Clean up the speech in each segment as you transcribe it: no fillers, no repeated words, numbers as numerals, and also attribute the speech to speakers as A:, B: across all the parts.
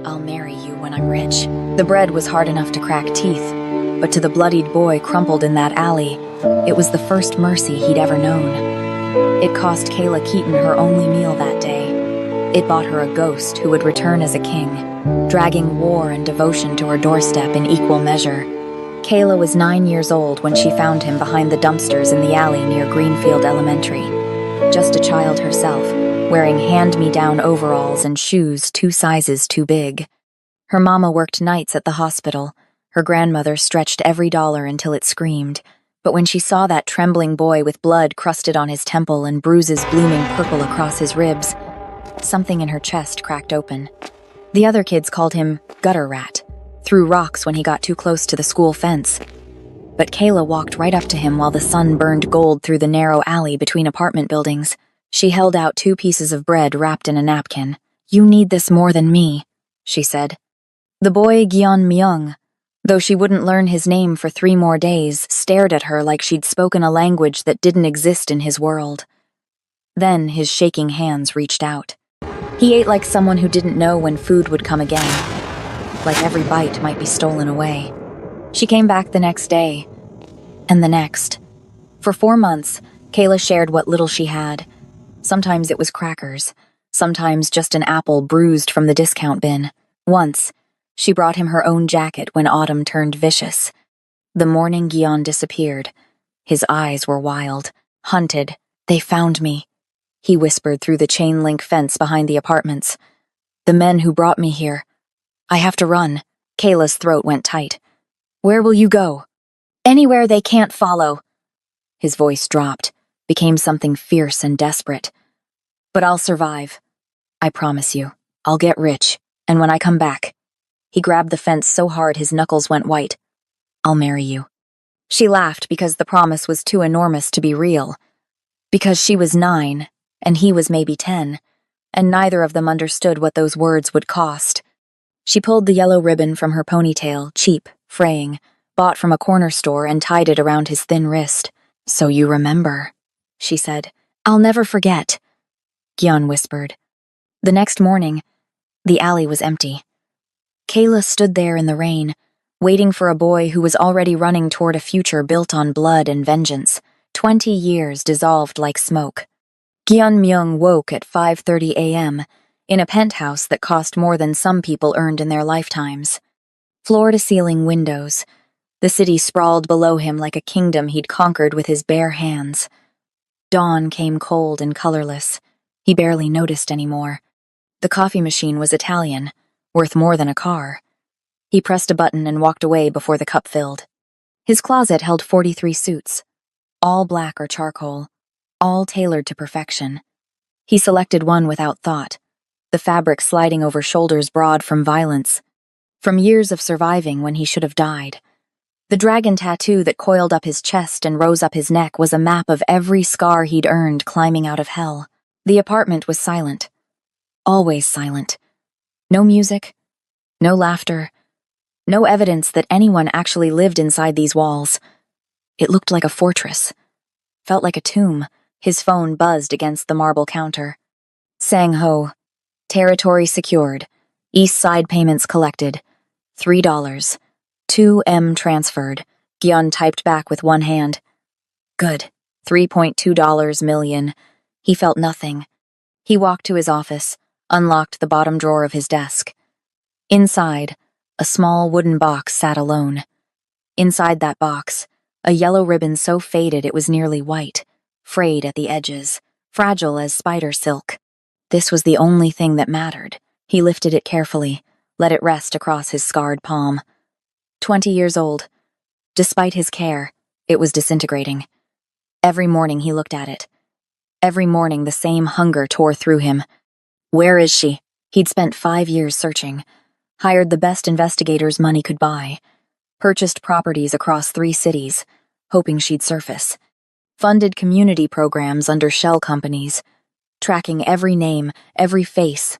A: I'll marry you when I'm rich. The bread was hard enough to crack teeth, but to the bloodied boy crumpled in that alley, it was the first mercy he'd ever known. It cost Kayla Keaton her only meal that day. It bought her a ghost who would return as a king, dragging war and devotion to her doorstep in equal measure. Kayla was 9 years old when she found him behind the dumpsters in the alley near Greenfield Elementary. Just a child herself, wearing hand-me-down overalls and shoes 2 sizes too big. Her mama worked nights at the hospital. Her grandmother stretched every dollar until it screamed. But when she saw that trembling boy with blood crusted on his temple and bruises blooming purple across his ribs, something in her chest cracked open. The other kids called him gutter rat, threw rocks when he got too close to the school fence. But Kayla walked right up to him while the sun burned gold through the narrow alley between apartment buildings. She held out 2 pieces of bread wrapped in a napkin. "You need this more than me," she said. The boy Gyeon Myung, though she wouldn't learn his name for 3 more days, stared at her like she'd spoken a language that didn't exist in his world. Then his shaking hands reached out. He ate like someone who didn't know when food would come again, like every bite might be stolen away. She came back the next day, and the next. For 4 months, Kayla shared what little she had. Sometimes it was crackers, sometimes just an apple bruised from the discount bin. Once, she brought him her own jacket when autumn turned vicious. The morning Gyeon disappeared. His eyes were wild. "Hunted. They found me," he whispered through the chain-link fence behind the apartments. "The men who brought me here. I have to run." Kayla's throat went tight. "Where will you go?" "Anywhere they can't follow." His voice dropped, became something fierce and desperate. "But I'll survive. I promise you. I'll get rich, and when I come back..." He grabbed the fence so hard his knuckles went white. "I'll marry you." She laughed because the promise was too enormous to be real. Because she was 9, and he was maybe 10, and neither of them understood what those words would cost. She pulled the yellow ribbon from her ponytail, cheap, fraying, bought from a corner store, and tied it around his thin wrist. "So you remember," she said. "I'll never forget," Gyeon whispered. The next morning, the alley was empty. Kayla stood there in the rain, waiting for a boy who was already running toward a future built on blood and vengeance. 20 years dissolved like smoke. Gyeon Myung woke at 5:30 a.m. in a penthouse that cost more than some people earned in their lifetimes. Floor-to-ceiling windows. The city sprawled below him like a kingdom he'd conquered with his bare hands. Dawn came cold and colorless. He barely noticed anymore. The coffee machine was Italian, worth more than a car. He pressed a button and walked away before the cup filled. His closet held 43 suits, all black or charcoal, all tailored to perfection. He selected one without thought, the fabric sliding over shoulders broad from violence, from years of surviving when he should have died. The dragon tattoo that coiled up his chest and rose up his neck was a map of every scar he'd earned climbing out of hell. The apartment was silent. Always silent. No music, no laughter, no evidence that anyone actually lived inside these walls. It looked like a fortress. Felt like a tomb. His phone buzzed against the marble counter. Sang-ho. Territory secured. East Side payments collected. $3. 2M transferred. Gyeon typed back with one hand. Good. $3.2 million. He felt nothing. He walked to his office, unlocked the bottom drawer of his desk. Inside, a small wooden box sat alone. Inside that box, a yellow ribbon so faded it was nearly white, frayed at the edges, fragile as spider silk. This was the only thing that mattered. He lifted it carefully, let it rest across his scarred palm. 20 years old. Despite his care, it was disintegrating. Every morning he looked at it. Every morning the same hunger tore through him. Where is she? He'd spent 5 years searching, hired the best investigators money could buy, purchased properties across 3 cities, hoping she'd surface, funded community programs under shell companies, tracking every name, every face.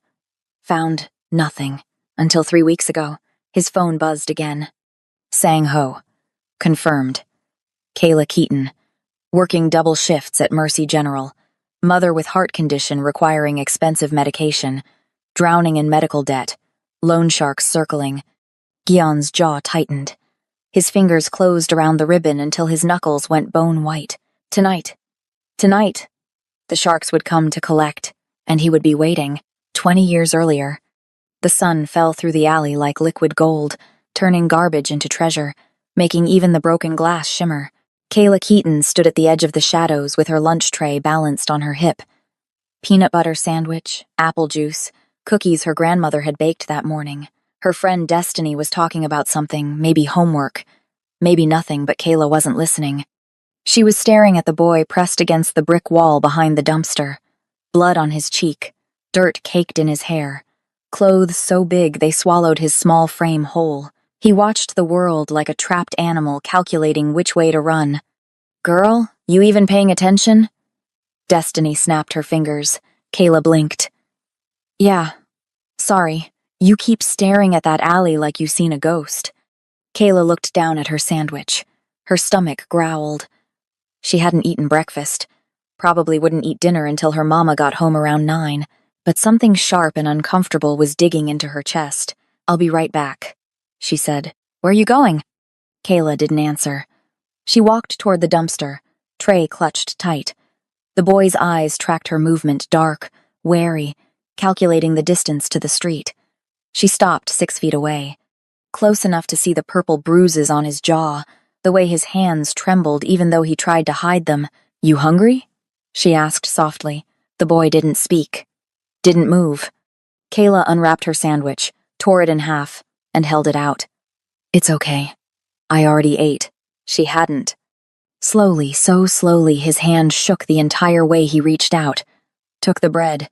A: Found nothing, until 3 weeks ago, his phone buzzed again. Sang-ho. Confirmed. Kayla Keaton. Working double shifts at Mercy General. Mother with heart condition requiring expensive medication. Drowning in medical debt. loan sharks circling. Gion's jaw tightened. His fingers closed around the ribbon until his knuckles went bone white. Tonight. Tonight. The sharks would come to collect, and he would be waiting, 20 years earlier. The sun fell through the alley like liquid gold, turning garbage into treasure, making even the broken glass shimmer. Kayla Keaton stood at the edge of the shadows with her lunch tray balanced on her hip. Peanut butter sandwich, apple juice, cookies her grandmother had baked that morning. Her friend Destiny was talking about something, maybe homework. Maybe nothing, but Kayla wasn't listening. She was staring at the boy pressed against the brick wall behind the dumpster. Blood on his cheek, dirt caked in his hair, clothes so big they swallowed his small frame whole. He watched the world like a trapped animal calculating which way to run. "Girl, you even paying attention?" Destiny snapped her fingers. Kayla blinked. "Yeah. Sorry. You keep staring at that alley like you've seen a ghost." Kayla looked down at her sandwich. Her stomach growled. She hadn't eaten breakfast. Probably wouldn't eat dinner until her mama got home around 9, but something sharp and uncomfortable was digging into her chest. "I'll be right back," she said. "Where are you going?" Kayla didn't answer. She walked toward the dumpster, tray clutched tight. The boy's eyes tracked her movement, dark, wary, calculating the distance to the street. She stopped 6 feet away, close enough to see the purple bruises on his jaw, the way his hands trembled even though he tried to hide them. "You hungry?" she asked softly. The boy didn't speak, didn't move. Kayla unwrapped her sandwich, tore it in half, and held it out. "It's okay. I already ate." She hadn't. Slowly, so slowly, his hand shook the entire way he reached out, took the bread,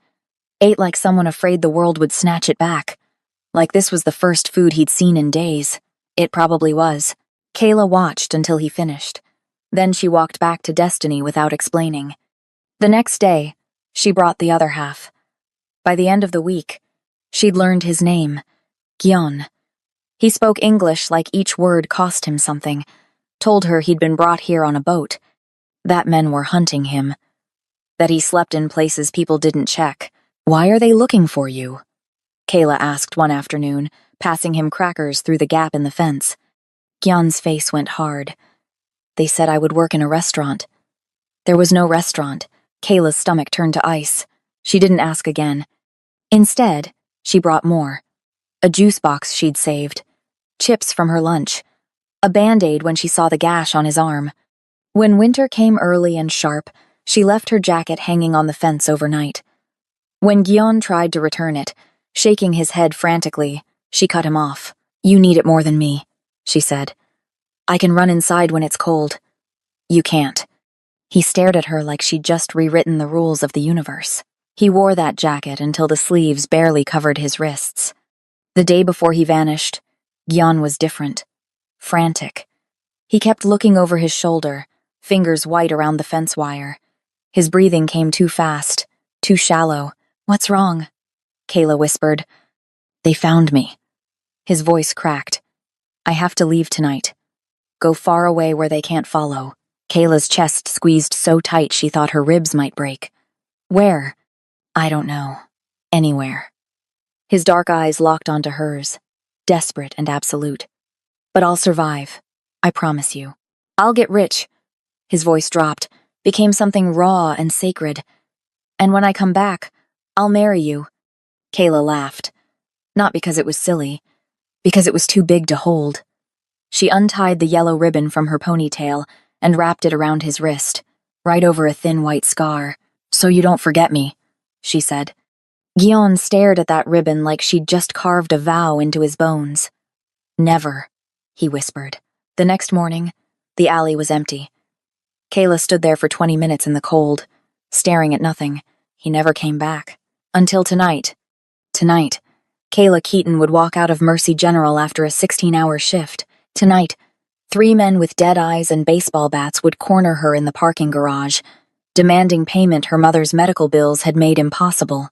A: ate like someone afraid the world would snatch it back. Like this was the first food he'd seen in days. It probably was. Kayla watched until he finished. Then she walked back to Destiny without explaining. The next day, she brought the other half. By the end of the week, she'd learned his name, Gion. He spoke English like each word cost him something, told her he'd been brought here on a boat, that men were hunting him, that he slept in places people didn't check. "Why are they looking for you?" Kayla asked one afternoon, passing him crackers through the gap in the fence. Gion's face went hard. "They said I would work in a restaurant." There was no restaurant. Kayla's stomach turned to ice. She didn't ask again. Instead, she brought more. A juice box she'd saved, chips from her lunch, a Band-Aid when she saw the gash on his arm. When winter came early and sharp, she left her jacket hanging on the fence overnight. When Gion tried to return it, shaking his head frantically, she cut him off. "You need it more than me," she said. "I can run inside when it's cold." "You can't." He stared at her like she'd just rewritten the rules of the universe. He wore that jacket until the sleeves barely covered his wrists. The day before he vanished, Gion was different. Frantic. He kept looking over his shoulder, fingers white around the fence wire. His breathing came too fast, too shallow. "What's wrong?" Kayla whispered. "They found me." His voice cracked. "I have to leave tonight. Go far away where they can't follow." Kayla's chest squeezed so tight she thought her ribs might break. "Where?" "I don't know. Anywhere." His dark eyes locked onto hers, desperate and absolute. "But I'll survive. I promise you. I'll get rich." His voice dropped, became something raw and sacred. "And when I come back, I'll marry you." Kayla laughed. Not because it was silly, because it was too big to hold. She untied the yellow ribbon from her ponytail and wrapped it around his wrist, right over a thin white scar. "So you don't forget me," she said. Gion stared at that ribbon like she'd just carved a vow into his bones. "Never," he whispered. The next morning, the alley was empty. Kayla stood there for 20 minutes in the cold, staring at nothing. He never came back. Until tonight. Tonight, Kayla Keaton would walk out of Mercy General after a 16-hour shift. Tonight, 3 men with dead eyes and baseball bats would corner her in the parking garage, demanding payment her mother's medical bills had made impossible.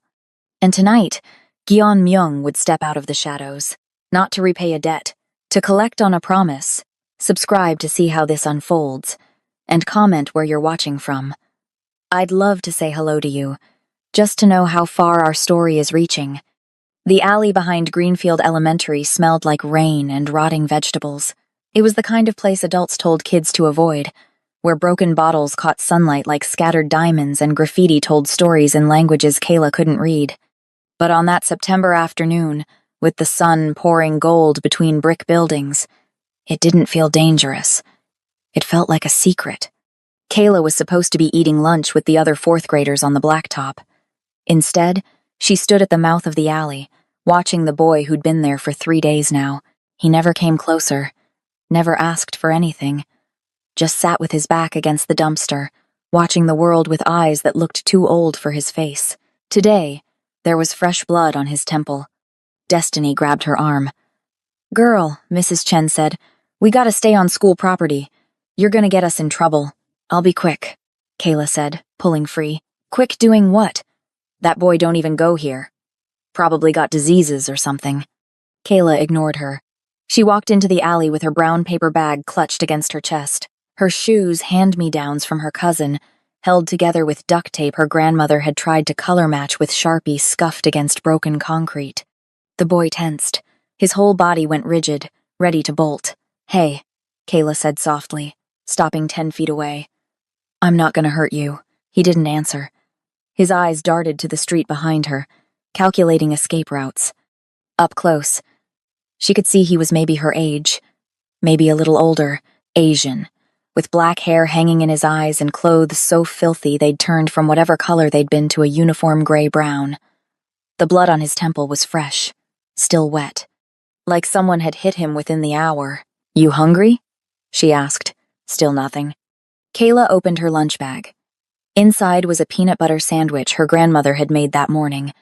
A: And tonight, Gion Myung would step out of the shadows, not to repay a debt, to collect on a promise. Subscribe to see how this unfolds, and comment where you're watching from. I'd love to say hello to you, just to know how far our story is reaching. The alley behind Greenfield Elementary smelled like rain and rotting vegetables. It was the kind of place adults told kids to avoid, where broken bottles caught sunlight like scattered diamonds and graffiti told stories in languages Kayla couldn't read. But on that September afternoon, with the sun pouring gold between brick buildings, it didn't feel dangerous. It felt like a secret. Kayla was supposed to be eating lunch with the other fourth graders on the blacktop. Instead, she stood at the mouth of the alley, watching the boy who'd been there for 3 days now. He never came closer, never asked for anything, just sat with his back against the dumpster, watching the world with eyes that looked too old for his face. Today, there was fresh blood on his temple. Destiny grabbed her arm. "Girl," Mrs. Chen said, "we gotta stay on school property. You're gonna get us in trouble." "I'll be quick," Kayla said, pulling free. "Quick doing what? That boy don't even go here. Probably got diseases or something." Kayla ignored her. She walked into the alley with her brown paper bag clutched against her chest. Her shoes, hand-me-downs from her cousin, held together with duct tape her grandmother had tried to color match with Sharpie scuffed against broken concrete. The boy tensed. His whole body went rigid, ready to bolt. "Hey," Kayla said softly, stopping 10 feet away. "I'm not gonna hurt you." He didn't answer. His eyes darted to the street behind her, calculating escape routes. Up close, she could see he was maybe her age, maybe a little older, Asian, with black hair hanging in his eyes and clothes so filthy they'd turned from whatever color they'd been to a uniform gray-brown. The blood on his temple was fresh, still wet, like someone had hit him within the hour. "You hungry?" she asked. Still nothing. Kayla opened her lunch bag. Inside was a peanut butter sandwich her grandmother had made that morning,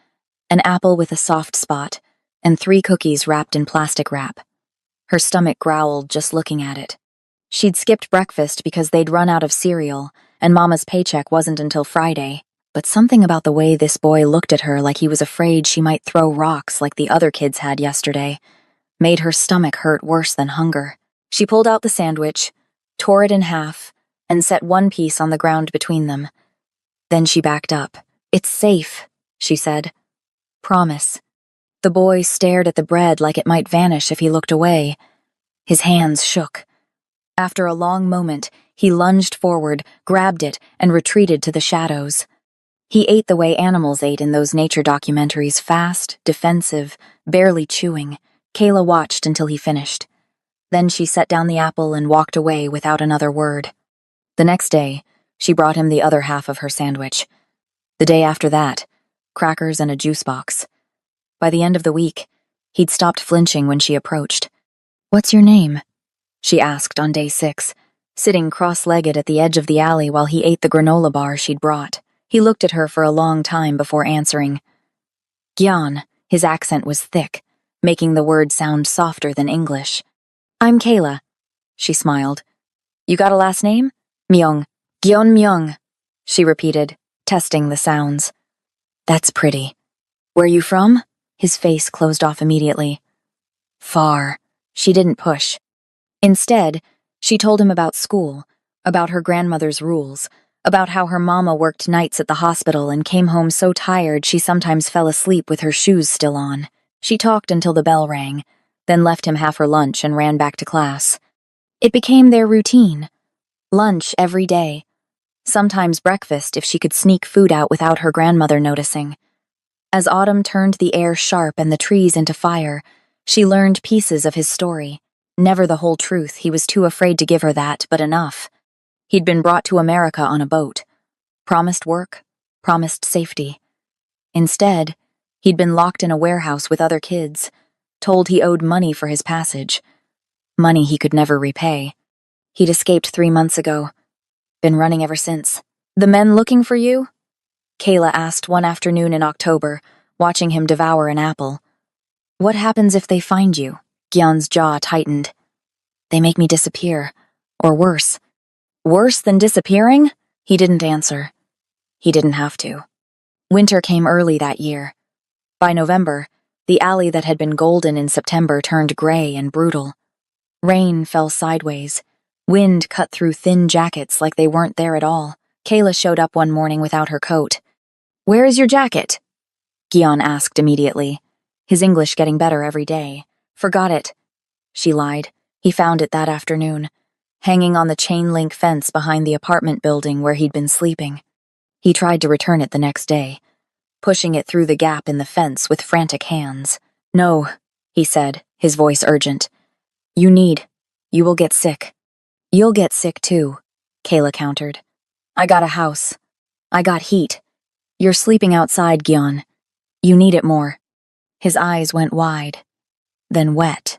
A: an apple with a soft spot, and 3 cookies wrapped in plastic wrap. Her stomach growled just looking at it. She'd skipped breakfast because they'd run out of cereal, and Mama's paycheck wasn't until Friday, but something about the way this boy looked at her like he was afraid she might throw rocks like the other kids had yesterday made her stomach hurt worse than hunger. She pulled out the sandwich, tore it in half, and set one piece on the ground between them. Then she backed up. "It's safe," she said. "Promise." The boy stared at the bread like it might vanish if he looked away. His hands shook. After a long moment, he lunged forward, grabbed it, and retreated to the shadows. He ate the way animals ate in those nature documentaries, fast, defensive, barely chewing. Kayla watched until he finished. Then she set down the apple and walked away without another word. The next day, she brought him the other half of her sandwich. The day after that, crackers and a juice box. By the end of the week, he'd stopped flinching when she approached. "What's your name?" she asked on day 6, sitting cross-legged at the edge of the alley while he ate the granola bar she'd brought. He looked at her for a long time before answering. "Gyan." His accent was thick, making the word sound softer than English. "I'm Kayla," she smiled. "You got a last name?" "Myung." "Gyeon Myung," she repeated, testing the sounds. "That's pretty. Where you from?" His face closed off immediately. "Far." She didn't push. Instead, she told him about school, about her grandmother's rules, about how her mama worked nights at the hospital and came home so tired she sometimes fell asleep with her shoes still on. She talked until the bell rang, then left him half her lunch and ran back to class. It became their routine. Lunch every day. Sometimes breakfast if she could sneak food out without her grandmother noticing. As autumn turned the air sharp and the trees into fire, she learned pieces of his story. Never the whole truth, he was too afraid to give her that, but enough. He'd been brought to America on a boat. Promised work, promised safety. Instead, he'd been locked in a warehouse with other kids, told he owed money for his passage. Money he could never repay. He'd escaped 3 months ago. Been running ever since. "The men looking for you?" Kayla asked one afternoon in October, watching him devour an apple. "What happens if they find you?" Gyeon's jaw tightened. "They make me disappear. Or worse." "Worse than disappearing?" He didn't answer. He didn't have to. Winter came early that year. By November, the alley that had been golden in September turned gray and brutal. Rain fell sideways. Wind cut through thin jackets like they weren't there at all. Kayla showed up one morning without her coat. "Where is your jacket?" Gyeon asked immediately. his English getting better every day. Forgot it. She lied. He found it that afternoon, hanging on the chain-link fence behind the apartment building where he'd been sleeping. He tried to return it the next day, pushing it through the gap in the fence with frantic hands. "No," he said, his voice urgent. "You will get sick." "You'll get sick too," Kayla countered. "I got a house. I got heat. You're sleeping outside, Gyeon. You need it more." His eyes went wide, then wet.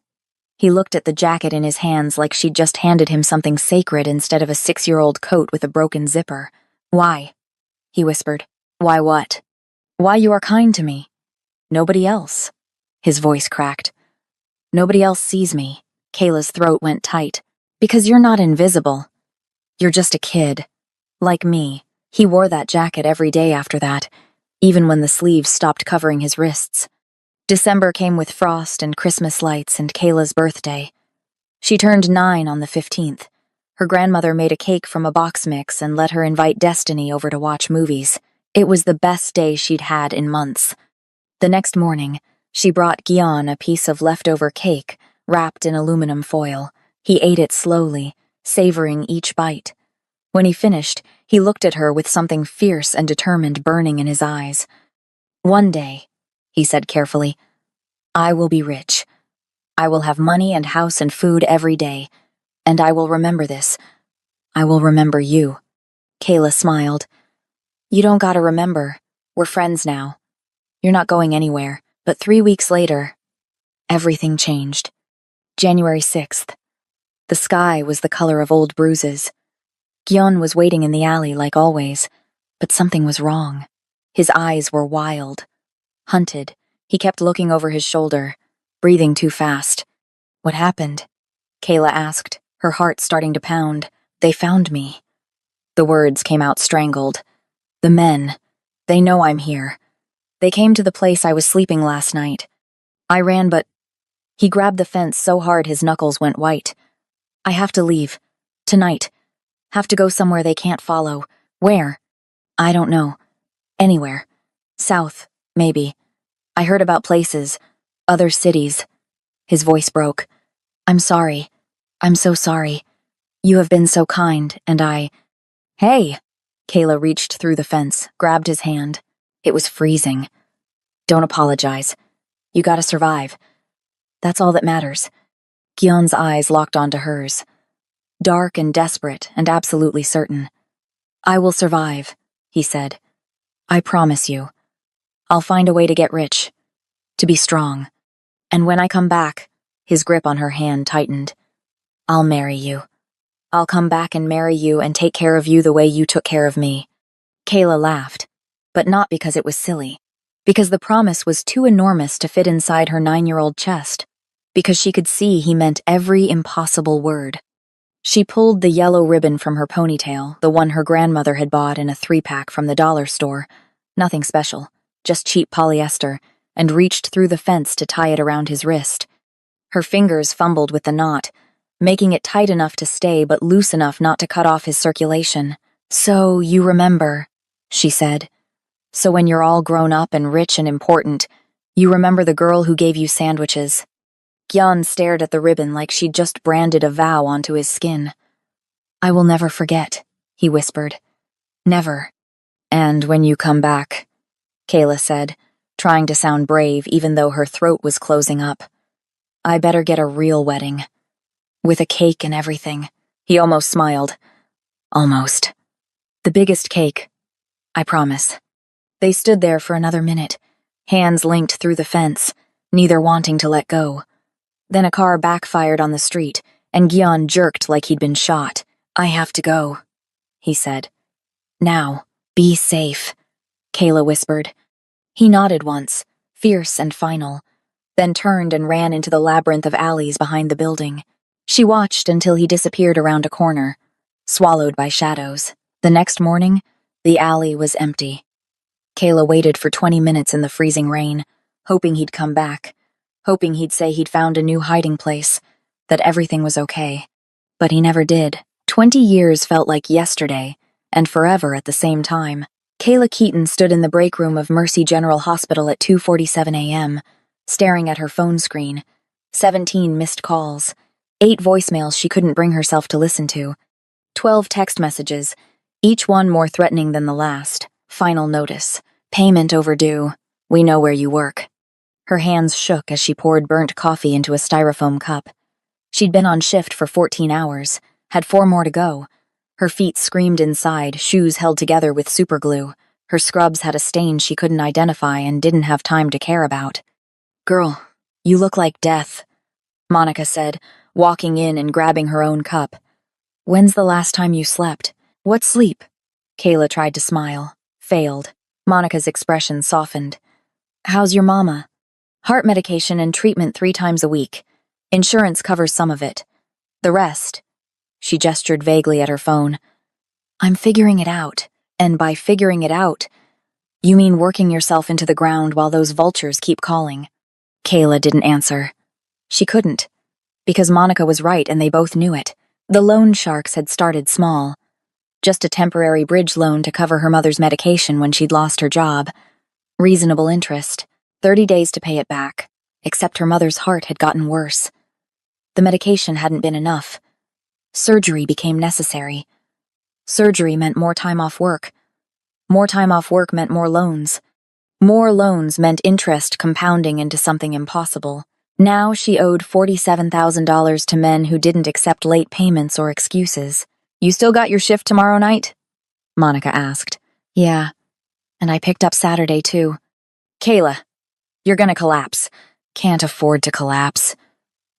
A: He looked at the jacket in his hands like she'd just handed him something sacred instead of a 6-year-old coat with a broken zipper. "Why?" he whispered. "Why what?" "Why you are kind to me. Nobody else." His voice cracked. "Nobody else sees me." Kayla's throat went tight. "Because you're not invisible. You're just a kid. Like me." He wore that jacket every day after that, even when the sleeves stopped covering his wrists. December came with frost and Christmas lights and Kayla's birthday. She turned 9 on the 15th. Her grandmother made a cake from a box mix and let her invite Destiny over to watch movies. It was the best day she'd had in months. The next morning, she brought Gyeon a piece of leftover cake wrapped in aluminum foil. He ate it slowly, savoring each bite. When he finished, he looked at her with something fierce and determined burning in his eyes. "One day," he said carefully, "I will be rich. I will have money and house and food every day. And I will remember this. I will remember you." Kayla smiled. "You don't gotta remember. We're friends now. You're not going anywhere." But 3 weeks later, everything changed. January 6th. The sky was the color of old bruises. Gyeon was waiting in the alley like always, but something was wrong. His eyes were wild. Hunted, he kept looking over his shoulder, breathing too fast. "What happened?" Kayla asked, her heart starting to pound. "They found me." The words came out strangled. "The men. They know I'm here. They came to the place I was sleeping last night. I ran but—" He grabbed the fence so hard his knuckles went white. "I have to leave. Tonight. Have to go somewhere they can't follow. Where? I don't know. Anywhere. South, maybe. I heard about places. Other cities." His voice broke. "I'm sorry. I'm so sorry. You have been so kind, and I—" "Hey!" Kayla reached through the fence, grabbed his hand. It was freezing. "Don't apologize. You gotta survive. That's all that matters." Gyeon's eyes locked onto hers. Dark and desperate and absolutely certain. "I will survive," he said. "I promise you. I'll find a way to get rich. To be strong. And when I come back," his grip on her hand tightened, "I'll marry you. I'll come back and marry you and take care of you the way you took care of me." Kayla laughed, but not because it was silly. Because the promise was too enormous to fit inside her 9-year-old chest. Because she could see he meant every impossible word. She pulled the yellow ribbon from her ponytail, the one her grandmother had bought in a 3-pack from the dollar store. Nothing special, just cheap polyester, and reached through the fence to tie it around his wrist. Her fingers fumbled with the knot, making it tight enough to stay but loose enough not to cut off his circulation. "So you remember," she said. "So when you're all grown up and rich and important, you remember the girl who gave you sandwiches." Gyeon stared at the ribbon like she'd just branded a vow onto his skin. "I will never forget," he whispered. "Never." "And when you come back," Kayla said, trying to sound brave even though her throat was closing up. "I better get a real wedding. With a cake and everything." He almost smiled. "Almost. The biggest cake. I promise." They stood there for another minute, hands linked through the fence, neither wanting to let go. Then a car backfired on the street, and Gyeon jerked like he'd been shot. "I have to go," he said. "Now, be safe," Kayla whispered. He nodded once, fierce and final, then turned and ran into the labyrinth of alleys behind the building. She watched until he disappeared around a corner, swallowed by shadows. The next morning, the alley was empty. Kayla waited for 20 minutes in the freezing rain, hoping he'd come back, hoping he'd say he'd found a new hiding place, that everything was okay. But he never did. 20 years felt like yesterday, and forever at the same time. Kayla Keaton stood in the break room of Mercy General Hospital at 2:47 a.m., staring at her phone screen. 17 missed calls. 8 voicemails she couldn't bring herself to listen to. 12 text messages, each one more threatening than the last. Final notice. Payment overdue. We know where you work. Her hands shook as she poured burnt coffee into a styrofoam cup. She'd been on shift for 14 hours, had 4 more to go. Her feet screamed inside, shoes held together with superglue. Her scrubs had a stain she couldn't identify and didn't have time to care about. "Girl, you look like death," Monica said, walking in and grabbing her own cup. "When's the last time you slept? What sleep?" Kayla tried to smile. Failed. Monica's expression softened. "How's your mama?" "Heart medication and treatment 3 times a week. Insurance covers some of it. The rest," she gestured vaguely at her phone, "I'm figuring it out. And by figuring it out, you mean working yourself into the ground while those vultures keep calling." Kayla didn't answer. She couldn't, because Monica was right and they both knew it. The loan sharks had started small. Just a temporary bridge loan to cover her mother's medication when she'd lost her job. Reasonable interest, 30 days to pay it back, except her mother's heart had gotten worse. The medication hadn't been enough. Surgery became necessary. Surgery meant more time off work. More time off work meant more loans. More loans meant interest compounding into something impossible. Now she owed $47,000 to men who didn't accept late payments or excuses. "You still got your shift tomorrow night?" Monica asked. "Yeah, and I picked up Saturday too." "Kayla, you're gonna collapse." "Can't afford to collapse."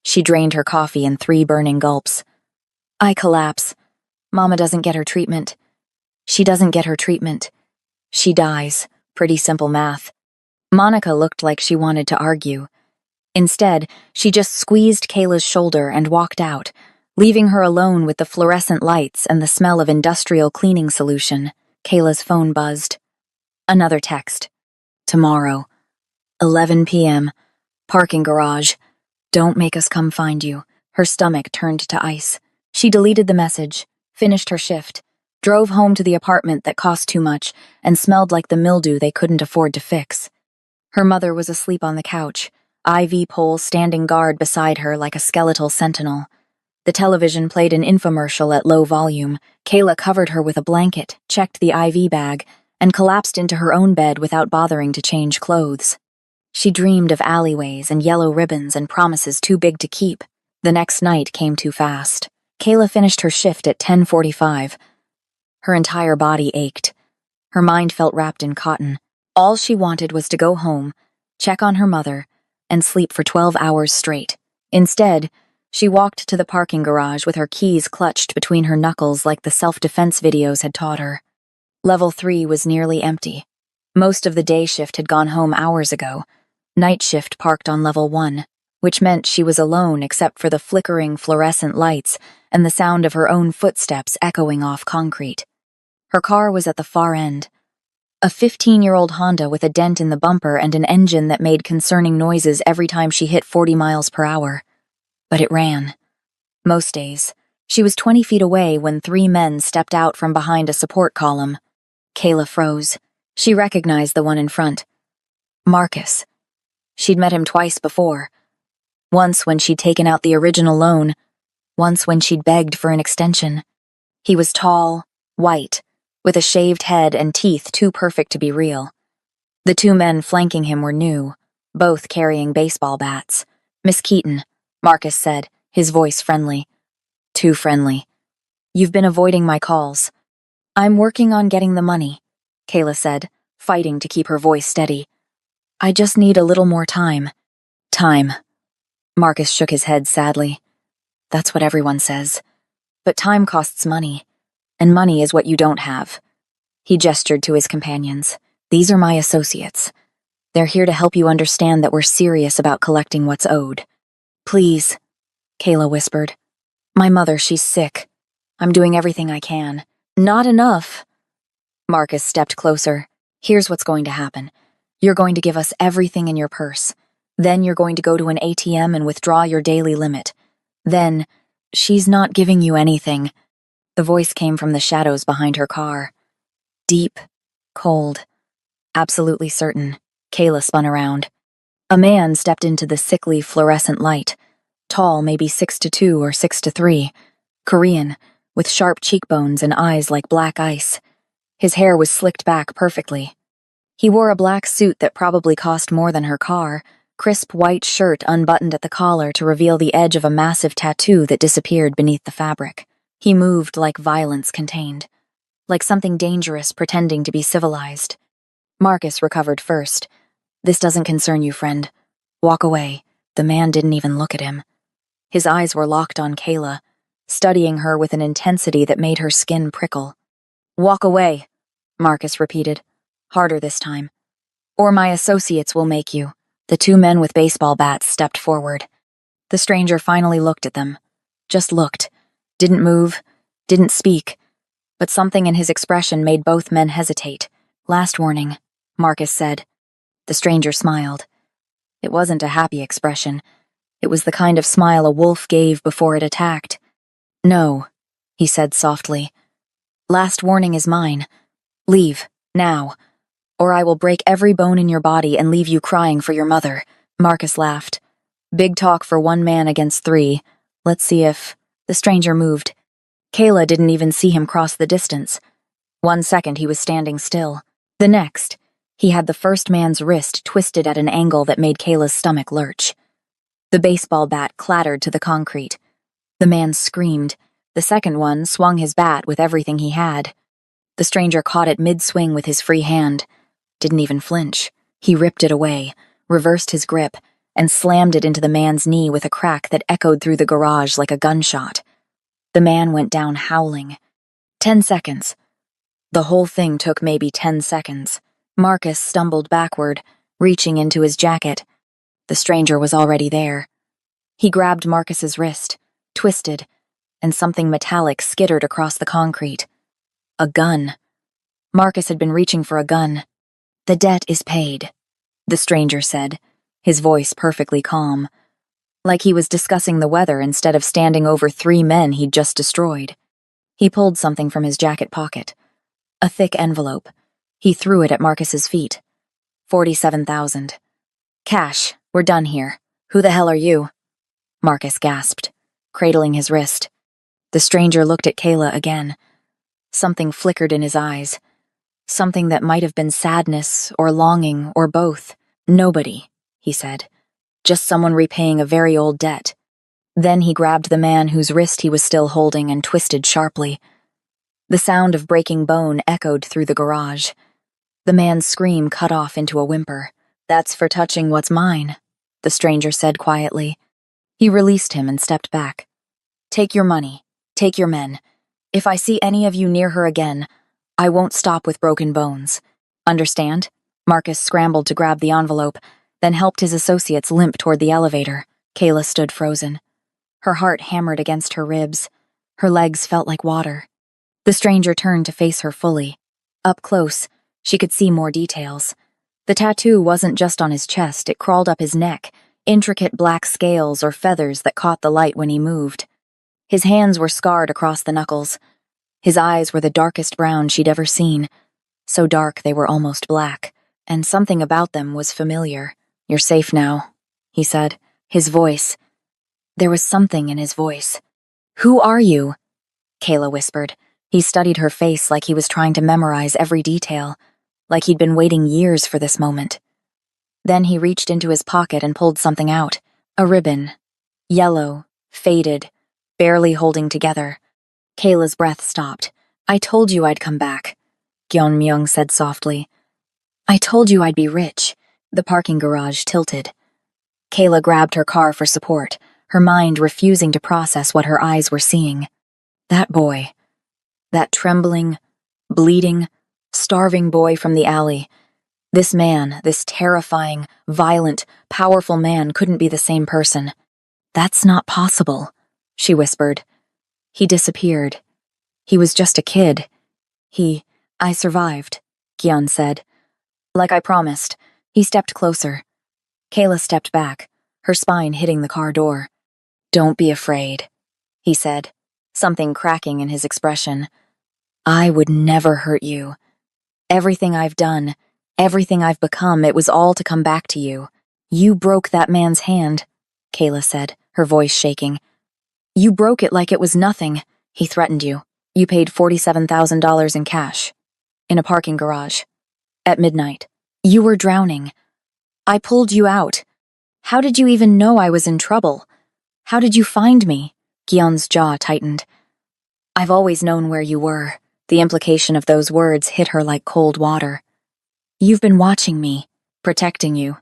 A: She drained her coffee in 3 burning gulps. "I collapse. Mama doesn't get her treatment. She doesn't get her treatment. She dies. Pretty simple math." Monica looked like she wanted to argue. Instead, she just squeezed Kayla's shoulder and walked out, leaving her alone with the fluorescent lights and the smell of industrial cleaning solution. Kayla's phone buzzed. Another text. "Tomorrow, 11 p.m., parking garage. Don't make us come find you." Her stomach turned to ice. She deleted the message, finished her shift, drove home to the apartment that cost too much and smelled like the mildew they couldn't afford to fix. Her mother was asleep on the couch, IV pole standing guard beside her like a skeletal sentinel. The television played an infomercial at low volume. Kayla covered her with a blanket, checked the IV bag, and collapsed into her own bed without bothering to change clothes. She dreamed of alleyways and yellow ribbons and promises too big to keep. The next night came too fast. Kayla finished her shift at 10:45. Her entire body ached. Her mind felt wrapped in cotton. All she wanted was to go home, check on her mother, and sleep for 12 hours straight. Instead, she walked to the parking garage with her keys clutched between her knuckles like the self-defense videos had taught her. Level 3 was nearly empty. Most of the day shift had gone home hours ago. Night shift parked on level 1, which meant she was alone except for the flickering fluorescent lights and the sound of her own footsteps echoing off concrete. Her car was at the far end. A 15-year-old Honda with a dent in the bumper and an engine that made concerning noises every time she hit 40 miles per hour. But it ran. Most days. She was 20 feet away when 3 men stepped out from behind a support column. Kayla froze. She recognized the one in front. Marcus. She'd met him twice before. Once when she'd taken out the original loan. Once when she'd begged for an extension. He was tall, white, with a shaved head and teeth too perfect to be real. The 2 men flanking him were new, both carrying baseball bats. "Miss Keaton," Marcus said, his voice friendly. Too friendly. "You've been avoiding my calls." "I'm working on getting the money," Kayla said, fighting to keep her voice steady. "I just need a little more time." "Time." Marcus shook his head sadly. "That's what everyone says. But time costs money. And money is what you don't have." He gestured to his companions. "These are my associates. They're here to help you understand that we're serious about collecting what's owed." "Please," Kayla whispered. "My mother, she's sick. I'm doing everything I can." "Not enough." Marcus stepped closer. "Here's what's going to happen. You're going to give us everything in your purse. Then you're going to go to an ATM and withdraw your daily limit. Then, she's not giving you anything." The voice came from the shadows behind her car. Deep, cold, absolutely certain. Kayla spun around. A man stepped into the sickly fluorescent light, tall, maybe 6'2" or 6'3", Korean, with sharp cheekbones and eyes like black ice. His hair was slicked back perfectly. He wore a black suit that probably cost more than her car, crisp white shirt unbuttoned at the collar to reveal the edge of a massive tattoo that disappeared beneath the fabric. He moved like violence contained, like something dangerous pretending to be civilized. Marcus recovered first. "This doesn't concern you, friend. Walk away." The man didn't even look at him. His eyes were locked on Kayla, studying her with an intensity that made her skin prickle. "Walk away," Marcus repeated, harder this time. "Or my associates will make you." The two men with baseball bats stepped forward. The stranger finally looked at them. Just looked. Didn't move, didn't speak, but something in his expression made both men hesitate. "Last warning," Marcus said. The stranger smiled. It wasn't a happy expression. It was the kind of smile a wolf gave before it attacked. "No," he said softly. "Last warning is mine. Leave, now, or I will break every bone in your body and leave you crying for your mother." Marcus laughed. "Big talk for one man against three. Let's see if—" The stranger moved. Kayla didn't even see him cross the distance. 1 second he was standing still. The next, he had the first man's wrist twisted at an angle that made Kayla's stomach lurch. The baseball bat clattered to the concrete. The man screamed. The second one swung his bat with everything he had. The stranger caught it mid-swing with his free hand. Didn't even flinch. He ripped it away, reversed his grip, and slammed it into the man's knee with a crack that echoed through the garage like a gunshot. The man went down howling. 10 seconds. The whole thing took maybe 10 seconds. Marcus stumbled backward, reaching into his jacket. The stranger was already there. He grabbed Marcus's wrist, twisted, and something metallic skittered across the concrete. A gun. Marcus had been reaching for a gun. "The debt is paid," the stranger said, his voice perfectly calm, like he was discussing the weather instead of standing over 3 men he'd just destroyed. He pulled something from his jacket pocket. A thick envelope. He threw it at Marcus's feet. 47,000. "Cash, we're done here. Who the hell are you?" Marcus gasped, cradling his wrist. The stranger looked at Kayla again. Something flickered in his eyes. Something that might have been sadness or longing or both. "Nobody," he said. "Just someone repaying a very old debt." Then he grabbed the man whose wrist he was still holding and twisted sharply. The sound of breaking bone echoed through the garage. The man's scream cut off into a whimper. "That's for touching what's mine," the stranger said quietly. He released him and stepped back. "Take your money. Take your men. If I see any of you near her again, I won't stop with broken bones. Understand?" Marcus scrambled to grab the envelope, then helped his associates limp toward the elevator. Kayla stood frozen. Her heart hammered against her ribs. Her legs felt like water. The stranger turned to face her fully. Up close, she could see more details. The tattoo wasn't just on his chest, it crawled up his neck, intricate black scales or feathers that caught the light when he moved. His hands were scarred across the knuckles. His eyes were the darkest brown she'd ever seen, so dark they were almost black, and something about them was familiar. "You're safe now," he said, his voice. There was something in his voice. "Who are you?" Kayla whispered. He studied her face like he was trying to memorize every detail, like he'd been waiting years for this moment. Then he reached into his pocket and pulled something out. A ribbon. Yellow, faded, barely holding together. Kayla's breath stopped. "I told you I'd come back," Gyeon-myung said softly. "I told you I'd be rich." The parking garage tilted. Kayla grabbed her car for support, her mind refusing to process what her eyes were seeing. That boy. That trembling, bleeding, starving boy from the alley. This man, this terrifying, violent, powerful man couldn't be the same person. "That's not possible," she whispered. "He disappeared. He was just a kid. I survived," Gyeon said. "Like I promised." He stepped closer. Kayla stepped back, her spine hitting the car door. "Don't be afraid," he said, something cracking in his expression. "I would never hurt you. Everything I've done, everything I've become, it was all to come back to you. You broke that man's hand, Kayla said, her voice shaking. You broke it like it was nothing. He threatened you. You paid $47,000 in cash. In a parking garage. At midnight. You were drowning. I pulled you out. How did you even know I was in trouble? How did you find me? Gyeon's jaw tightened. I've always known where you were. The implication of those words hit her like cold water. You've been watching me, protecting you.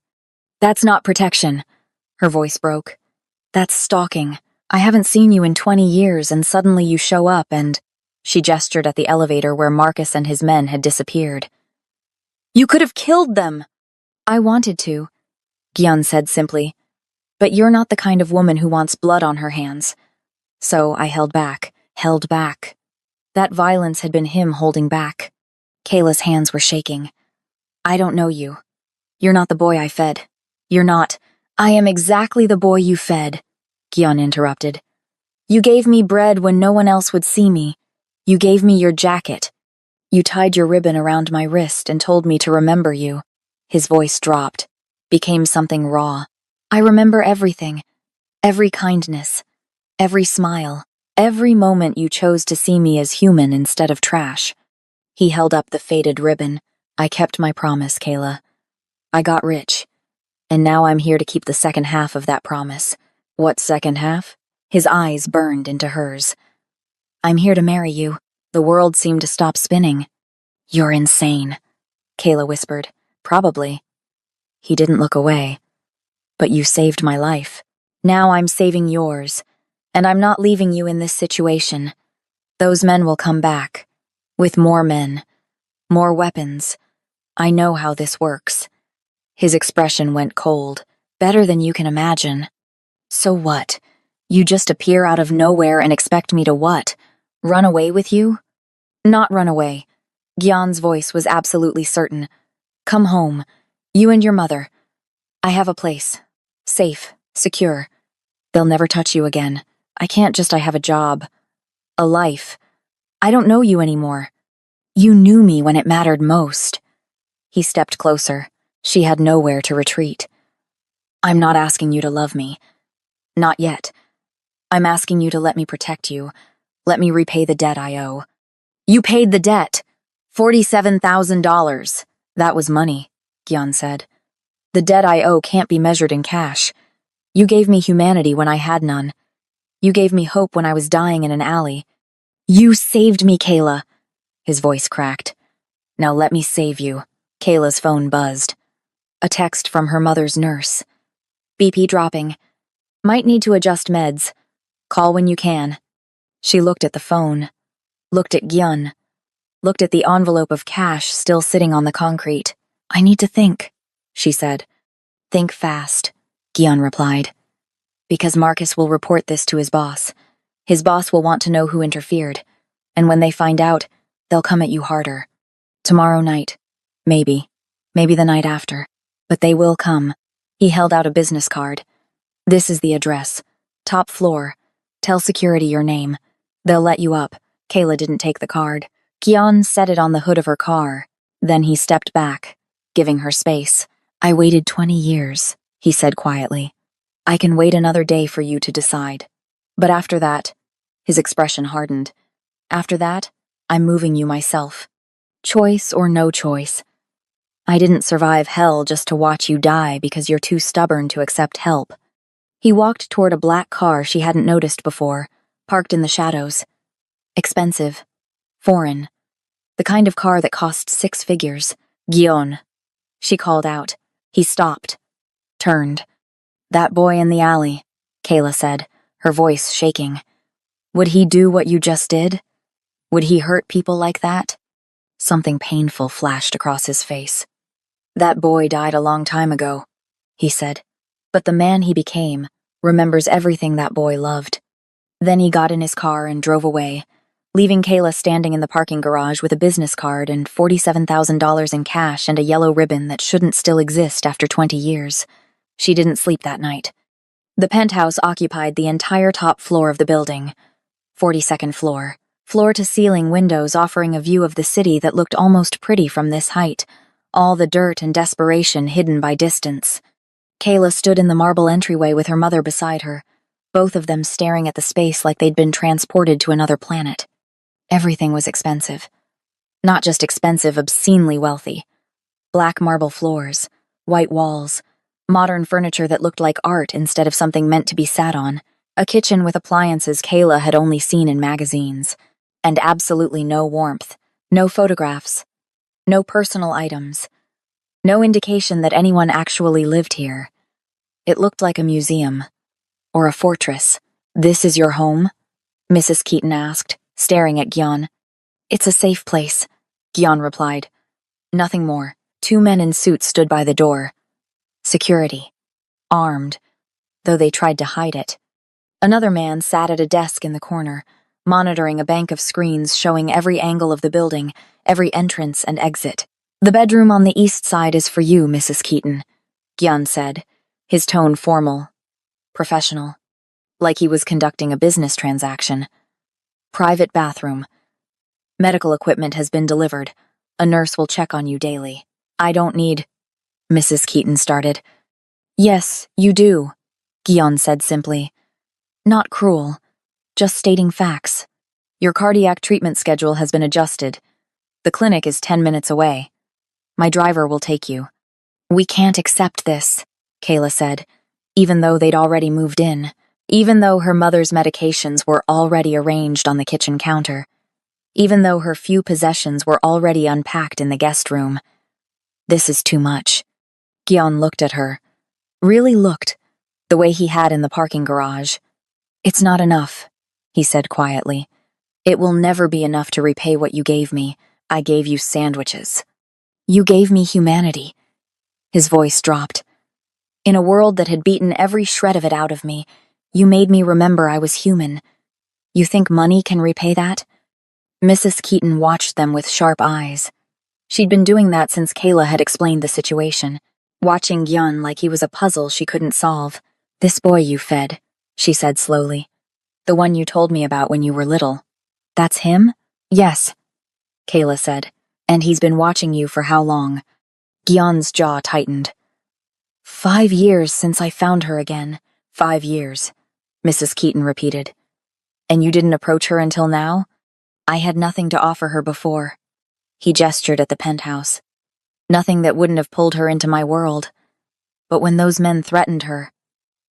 A: That's not protection. Her voice broke. That's stalking. I haven't seen you in 20 years and suddenly you show up and… She gestured at the elevator where Marcus and his men had disappeared. You could have killed them! I wanted to, Gyeon said simply. But you're not the kind of woman who wants blood on her hands. So I held back. That violence had been him holding back. Kayla's hands were shaking. I don't know you. You're not the boy I fed. You're not… I am exactly the boy you fed, Gyeon interrupted. You gave me bread when no one else would see me. You gave me your jacket. You tied your ribbon around my wrist and told me to remember you. His voice dropped, became something raw. I remember everything. Every kindness. Every smile. Every moment you chose to see me as human instead of trash. He held up the faded ribbon. I kept my promise, Kayla. I got rich. And now I'm here to keep the second half of that promise. What second half? His eyes burned into hers. I'm here to marry you. The world seemed to stop spinning. You're insane, Kayla whispered. Probably. He didn't look away. But you saved my life. Now I'm saving yours. And I'm not leaving you in this situation. Those men will come back. With more men. More weapons. I know how this works. His expression went cold. Better than you can imagine. So what? You just appear out of nowhere and expect me to what? Run away with you? Not run away. Gyeon's voice was absolutely certain. Come home. You and your mother. I have a place. Safe. Secure. They'll never touch you again. I have a job. A life. I don't know you anymore. You knew me when it mattered most. He stepped closer. She had nowhere to retreat. I'm not asking you to love me. Not yet. I'm asking you to let me protect you. Let me repay the debt I owe. You paid the debt. $47,000. That was money, Gyeon said. The debt I owe can't be measured in cash. You gave me humanity when I had none. You gave me hope when I was dying in an alley. You saved me, Kayla. His voice cracked. Now let me save you. Kayla's phone buzzed. A text from her mother's nurse. BP dropping. Might need to adjust meds. Call when you can. She looked at the phone. Looked at Gyeon. Looked at the envelope of cash still sitting on the concrete. I need to think, she said. Think fast, Gyeon replied. Because Marcus will report this to his boss. His boss will want to know who interfered. And when they find out, they'll come at you harder. Tomorrow night. Maybe. Maybe the night after. But they will come. He held out a business card. This is the address. Top floor. Tell security your name. They'll let you up. Kayla didn't take the card. Gyeon set it on the hood of her car. Then he stepped back, giving her space. I waited 20 years, he said quietly. I can wait another day for you to decide. But after that, his expression hardened. After that, I'm moving you myself. Choice or no choice. I didn't survive hell just to watch you die because you're too stubborn to accept help. He walked toward a black car she hadn't noticed before, parked in the shadows. Expensive. Foreign. The kind of car that cost 6 figures. Gyeon. She called out. He stopped. Turned. That boy in the alley, Kayla said, her voice shaking. Would he do what you just did? Would he hurt people like that? Something painful flashed across his face. That boy died a long time ago, he said. But the man he became remembers everything that boy loved. Then he got in his car and drove away, leaving Kayla standing in the parking garage with a business card and $47,000 in cash and a yellow ribbon that shouldn't still exist after 20 years. She didn't sleep that night. The penthouse occupied the entire top floor of the building. 42nd floor. Floor-to-ceiling windows offering a view of the city that looked almost pretty from this height, all the dirt and desperation hidden by distance. Kayla stood in the marble entryway with her mother beside her, both of them staring at the space like they'd been transported to another planet. Everything was expensive. Not just expensive, obscenely wealthy. Black marble floors, white walls, modern furniture that looked like art instead of something meant to be sat on, a kitchen with appliances Kayla had only seen in magazines, and absolutely no warmth, no photographs, no personal items, no indication that anyone actually lived here. It looked like a museum, or a fortress. "This is your home?" Mrs. Keaton asked, staring at Gyan. "It's a safe place," Gyan replied. Nothing more. Two men in suits stood by the door. Security. Armed, though they tried to hide it. Another man sat at a desk in the corner, monitoring a bank of screens showing every angle of the building, every entrance and exit. "The bedroom on the east side is for you, Mrs. Keaton," Gyan said, his tone formal, professional, like he was conducting a business transaction. "Private bathroom. Medical equipment has been delivered. A nurse will check on you daily. I don't need—" Mrs. Keaton started. "Yes, you do," Gyan said simply. "Not cruel, just stating facts. Your cardiac treatment schedule has been adjusted. The clinic is 10 minutes away. My driver will take you." "We can't accept this," Kayla said, even though they'd already moved in, even though her mother's medications were already arranged on the kitchen counter, even though her few possessions were already unpacked in the guest room. "This is too much." Gyan looked at her. Really looked, the way he had in the parking garage. "It's not enough," he said quietly. "It will never be enough to repay what you gave me. I gave you sandwiches. You gave me humanity." His voice dropped. "In a world that had beaten every shred of it out of me, you made me remember I was human. You think money can repay that?" Mrs. Keaton watched them with sharp eyes. She'd been doing that since Kayla had explained the situation, watching Gyan like he was a puzzle she couldn't solve. "This boy you fed," she said slowly. "The one you told me about when you were little. That's him?" "Yes," Kayla said. "And he's been watching you for how long?" Gyan's jaw tightened. 5 years since I found her again." 5 years, Mrs. Keaton repeated. "And you didn't approach her until now?" "I had nothing to offer her before." He gestured at the penthouse. "Nothing that wouldn't have pulled her into my world. But when those men threatened her,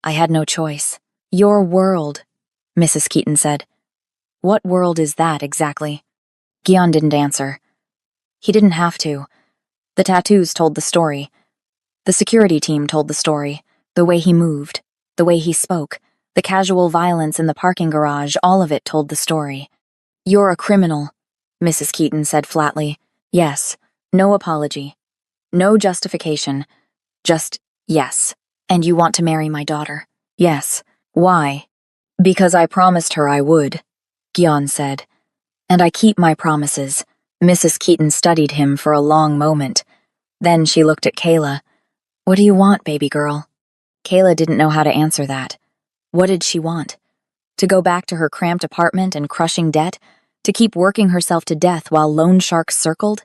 A: I had no choice." "Your world," Mrs. Keaton said. "What world is that, exactly?" Gyan didn't answer. He didn't have to. The tattoos told the story. The security team told the story. The way he moved, the way he spoke, the casual violence in the parking garage, all of it told the story. "You're a criminal," Mrs. Keaton said flatly. "Yes. No apology. No justification. Just yes. And you want to marry my daughter?" "Yes." "Why?" "Because I promised her I would," Gyan said. "And I keep my promises." Mrs. Keaton studied him for a long moment. Then she looked at Kayla. "What do you want, baby girl?" Kayla didn't know how to answer that. What did she want? To go back to her cramped apartment and crushing debt? To keep working herself to death while loan sharks circled?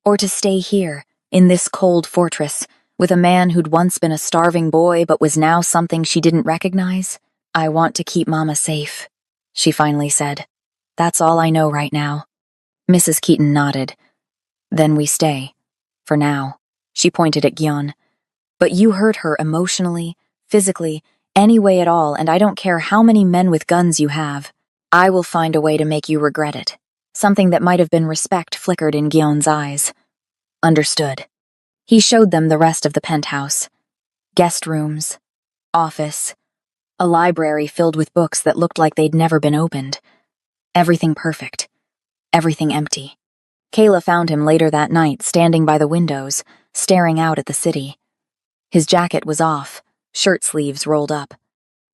A: Or to stay here, in this cold fortress, with a man who'd once been a starving boy but was now something she didn't recognize? "I want to keep Mama safe," she finally said. "That's all I know right now." Mrs. Keaton nodded. "Then we stay. For now." She pointed at Gyan. "But you hurt her emotionally, physically, any way at all, and I don't care how many men with guns you have. I will find a way to make you regret it." Something that might have been respect flickered in Gyan's eyes. "Understood." He showed them the rest of the penthouse. Guest rooms, office, a library filled with books that looked like they'd never been opened. Everything perfect. Everything empty. Kayla found him later that night, standing by the windows, staring out at the city. His jacket was off, shirt sleeves rolled up.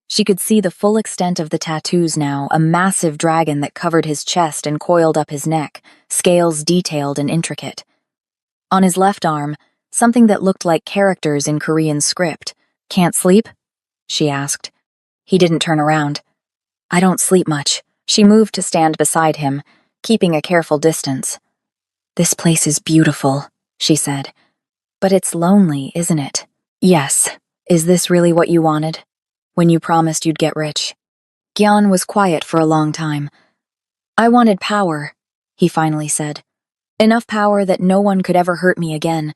A: She could see the full extent of the tattoos now, a massive dragon that covered his chest and coiled up his neck, scales detailed and intricate. On his left arm, something that looked like characters in Korean script. "Can't sleep?" she asked. He didn't turn around. "I don't sleep much." She moved to stand beside him, keeping a careful distance. "This place is beautiful," she said. "But it's lonely, isn't it?" "Yes, Is this really what you wanted? When you promised you'd get rich? Gyan was quiet for a long time. I wanted power, he finally said. Enough power that no one could ever hurt me again.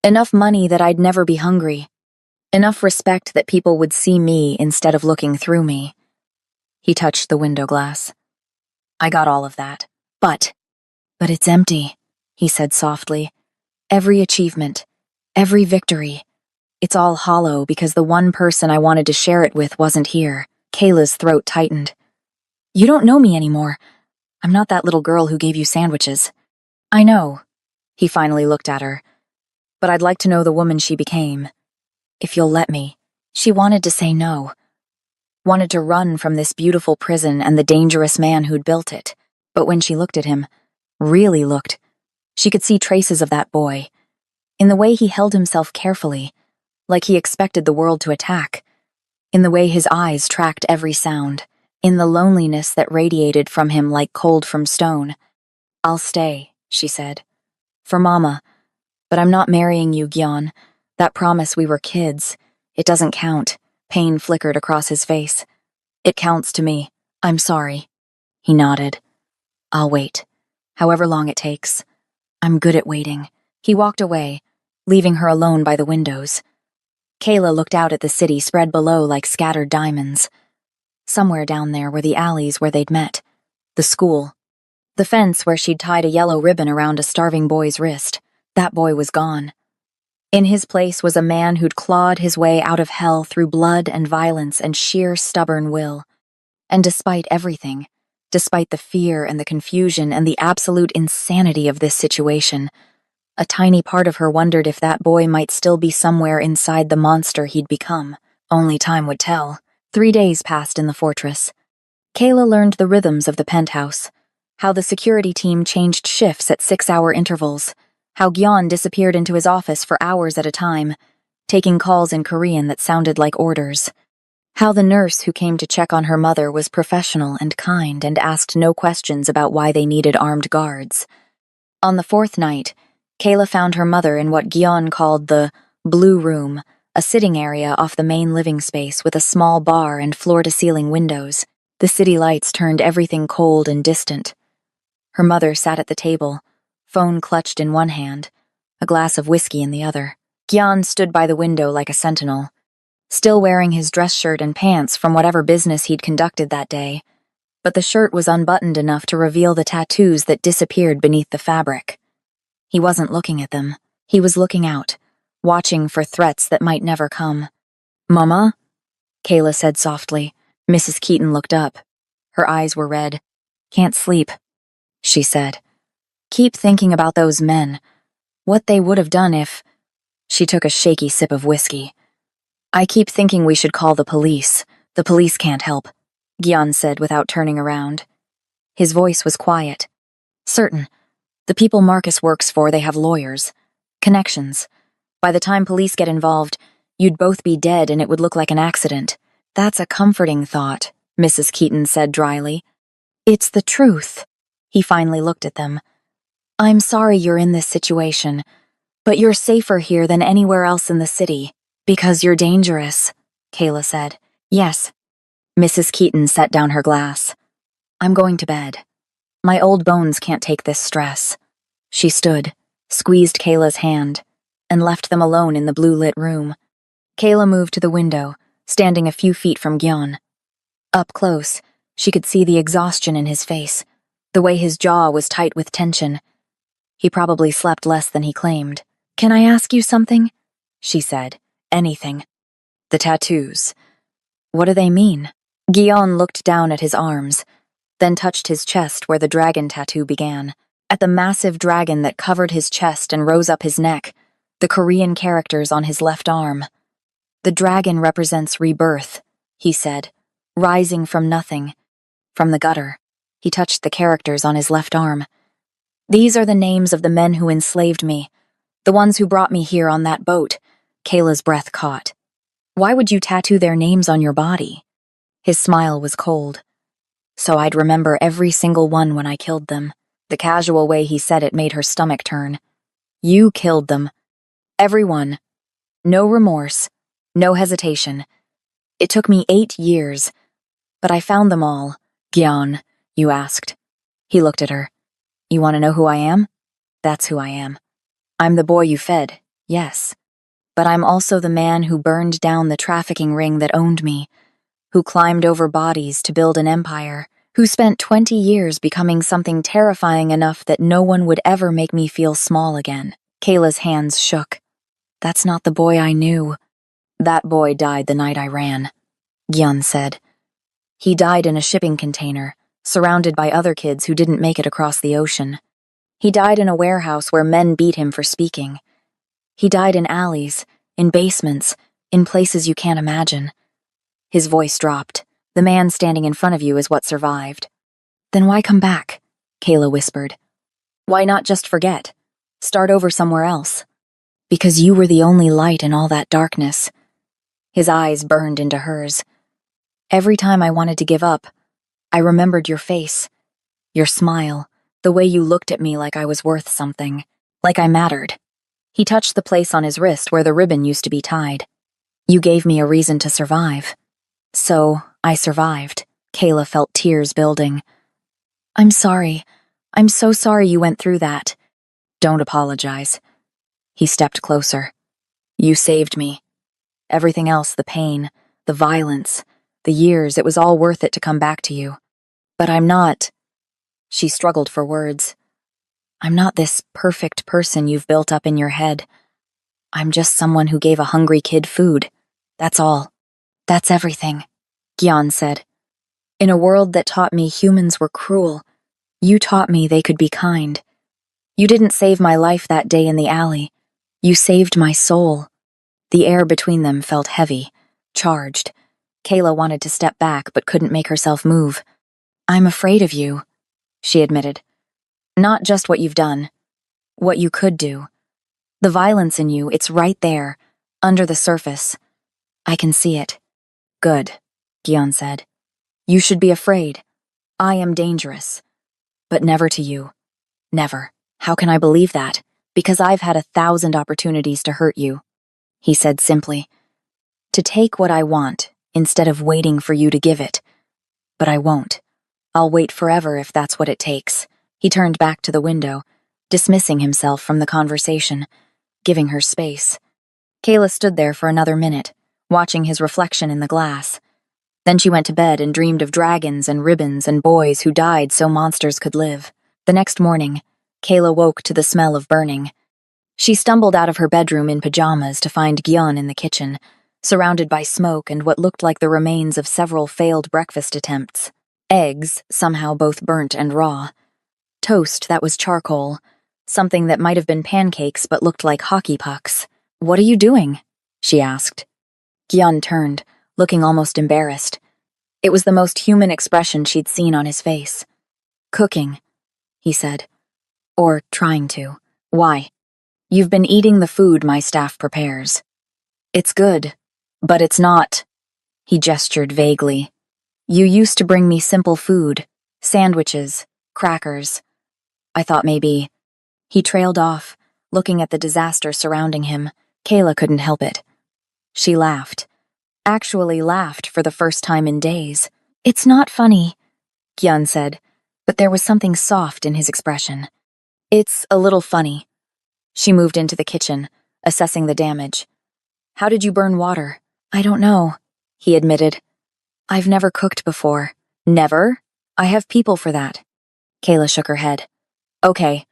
A: Enough money that I'd never be hungry. Enough respect that people would see me instead of looking through me. He touched the window glass. I got all of that. But it's empty, he said softly. Every achievement, every victory, it's all hollow because the one person I wanted to share it with wasn't here. Kayla's throat tightened. You don't know me anymore. I'm not that little girl who gave you sandwiches. I know. He finally looked at her. But I'd like to know the woman she became. If you'll let me. She wanted to say no. Wanted to run from this beautiful prison and the dangerous man who'd built it. But when she looked at him, really looked, she could see traces of that boy. In the way he held himself carefully, like he expected the world to attack. In the way his eyes tracked every sound. In the loneliness that radiated from him like cold from stone. I'll stay, she said. For Mama. But I'm not marrying you, Gyan. That promise we were kids. It doesn't count. Pain flickered across his face. It counts to me. I'm sorry. He nodded. I'll wait. However long it takes. I'm good at waiting. He walked away, leaving her alone by the windows. Kayla looked out at the city spread below like scattered diamonds. Somewhere down there were the alleys where they'd met. The school. The fence where she'd tied a yellow ribbon around a starving boy's wrist. That boy was gone. In his place was a man who'd clawed his way out of hell through blood and violence and sheer stubborn will. And despite everything, despite the fear and the confusion and the absolute insanity of this situation, a tiny part of her wondered if that boy might still be somewhere inside the monster he'd become. Only time would tell. 3 days passed in the fortress. Kayla learned the rhythms of the penthouse, how the security team changed shifts at 6-hour intervals, how Gyan disappeared into his office for hours at a time, taking calls in Korean that sounded like orders, how the nurse who came to check on her mother was professional and kind and asked no questions about why they needed armed guards. On the 4th night, Kayla found her mother in what Gyan called the blue room, a sitting area off the main living space with a small bar and floor-to-ceiling windows. The city lights turned everything cold and distant. Her mother sat at the table, phone clutched in one hand, a glass of whiskey in the other. Gyan stood by the window like a sentinel, still wearing his dress shirt and pants from whatever business he'd conducted that day, but the shirt was unbuttoned enough to reveal the tattoos that disappeared beneath the fabric. He wasn't looking at them. He was looking out, watching for threats that might never come. Mama? Kayla said softly. Mrs. Keaton looked up. Her eyes were red. Can't sleep, she said. Keep thinking about those men. What they would have done if... She took a shaky sip of whiskey. I keep thinking we should call the police. The police can't help, Gyan said without turning around. His voice was quiet. Certain. The people Marcus works for, they have lawyers. Connections. By the time police get involved, you'd both be dead and it would look like an accident. That's a comforting thought, Mrs. Keaton said dryly. It's the truth. He finally looked at them. I'm sorry you're in this situation, but you're safer here than anywhere else in the city. Because you're dangerous, Kayla said. Yes. Mrs. Keaton set down her glass. I'm going to bed. My old bones can't take this stress. She stood, squeezed Kayla's hand, and left them alone in the blue-lit room. Kayla moved to the window, standing a few feet from Gyan. Up close, she could see the exhaustion in his face, the way his jaw was tight with tension. He probably slept less than he claimed. Can I ask you something? She said. Anything. The tattoos. What do they mean? Gyan looked down at his arms, then touched his chest where the dragon tattoo began, at the massive dragon that covered his chest and rose up his neck, the Korean characters on his left arm. The dragon represents rebirth, he said, rising from nothing, from the gutter. He touched the characters on his left arm. These are the names of the men who enslaved me, the ones who brought me here on that boat. Kayla's breath caught. Why would you tattoo their names on your body? His smile was cold. So I'd remember every single one when I killed them. The casual way he said it made her stomach turn. You killed them. Everyone. No remorse. No hesitation. It took me 8 years, but I found them all. Gyan, you asked. He looked at her. You want to know who I am? That's who I am. I'm the boy you fed, yes. But I'm also the man who burned down the trafficking ring that owned me, who climbed over bodies to build an empire, who spent 20 years becoming something terrifying enough that no one would ever make me feel small again. Kayla's hands shook. That's not the boy I knew. That boy died the night I ran, Gyan said. He died in a shipping container, surrounded by other kids who didn't make it across the ocean. He died in a warehouse where men beat him for speaking. He died in alleys, in basements, in places you can't imagine. His voice dropped. The man standing in front of you is what survived. Then why come back? Kayla whispered. Why not just forget? Start over somewhere else? Because you were the only light in all that darkness. His eyes burned into hers. Every time I wanted to give up, I remembered your face, your smile, the way you looked at me like I was worth something, like I mattered. He touched the place on his wrist where the ribbon used to be tied. You gave me a reason to survive. So, I survived. Kayla felt tears building. I'm sorry. I'm so sorry you went through that. Don't apologize. He stepped closer. You saved me. Everything else, the pain, the violence, the years, it was all worth it to come back to you. But I'm not. She struggled for words. I'm not this perfect person you've built up in your head. I'm just someone who gave a hungry kid food. That's all. That's everything, Gyan said. In a world that taught me humans were cruel, you taught me they could be kind. You didn't save my life that day in the alley. You saved my soul. The air between them felt heavy, charged. Kayla wanted to step back but couldn't make herself move. I'm afraid of you, she admitted. Not just what you've done, what you could do. The violence in you, it's right there, under the surface. I can see it. Good, Gyan said. You should be afraid. I am dangerous. But never to you. Never. How can I believe that? Because I've had 1,000 opportunities to hurt you, he said simply. To take what I want, instead of waiting for you to give it. But I won't. I'll wait forever if that's what it takes. He turned back to the window, dismissing himself from the conversation, giving her space. Kayla stood there for another minute, watching his reflection in the glass. Then she went to bed and dreamed of dragons and ribbons and boys who died so monsters could live. The next morning, Kayla woke to the smell of burning. She stumbled out of her bedroom in pajamas to find Gyan in the kitchen, surrounded by smoke and what looked like the remains of several failed breakfast attempts. Eggs, somehow both burnt and raw. Toast that was charcoal. Something that might have been pancakes but looked like hockey pucks. What are you doing? She asked. Gyan turned, looking almost embarrassed. It was the most human expression she'd seen on his face. Cooking, he said. Or trying to. Why? You've been eating the food my staff prepares. It's good, but it's not. He gestured vaguely. You used to bring me simple food, sandwiches, crackers. I thought maybe. He trailed off, looking at the disaster surrounding him. Kayla couldn't help it. She laughed. Actually laughed for the first time in days. It's not funny, Gyan said, but there was something soft in his expression. It's a little funny. She moved into the kitchen, assessing the damage. How did you burn water? I don't know, he admitted. I've never cooked before. Never? I have people for that. Kayla shook her head. Okay,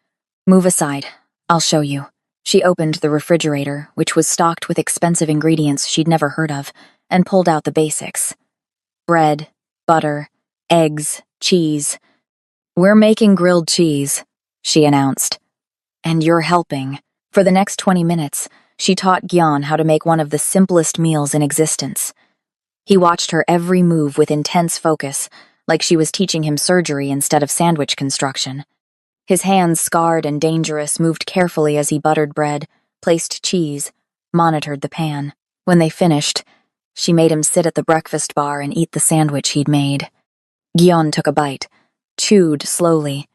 A: move aside. I'll show you. She opened the refrigerator, which was stocked with expensive ingredients she'd never heard of, and pulled out the basics. Bread, butter, eggs, cheese. We're making grilled cheese, she announced. And you're helping. For the next 20 minutes, she taught Gyan how to make one of the simplest meals in existence. He watched her every move with intense focus, like she was teaching him surgery instead of sandwich construction. His hands, scarred and dangerous, moved carefully as he buttered bread, placed cheese, monitored the pan. When they finished, she made him sit at the breakfast bar and eat the sandwich he'd made. Gyan took a bite, chewed slowly.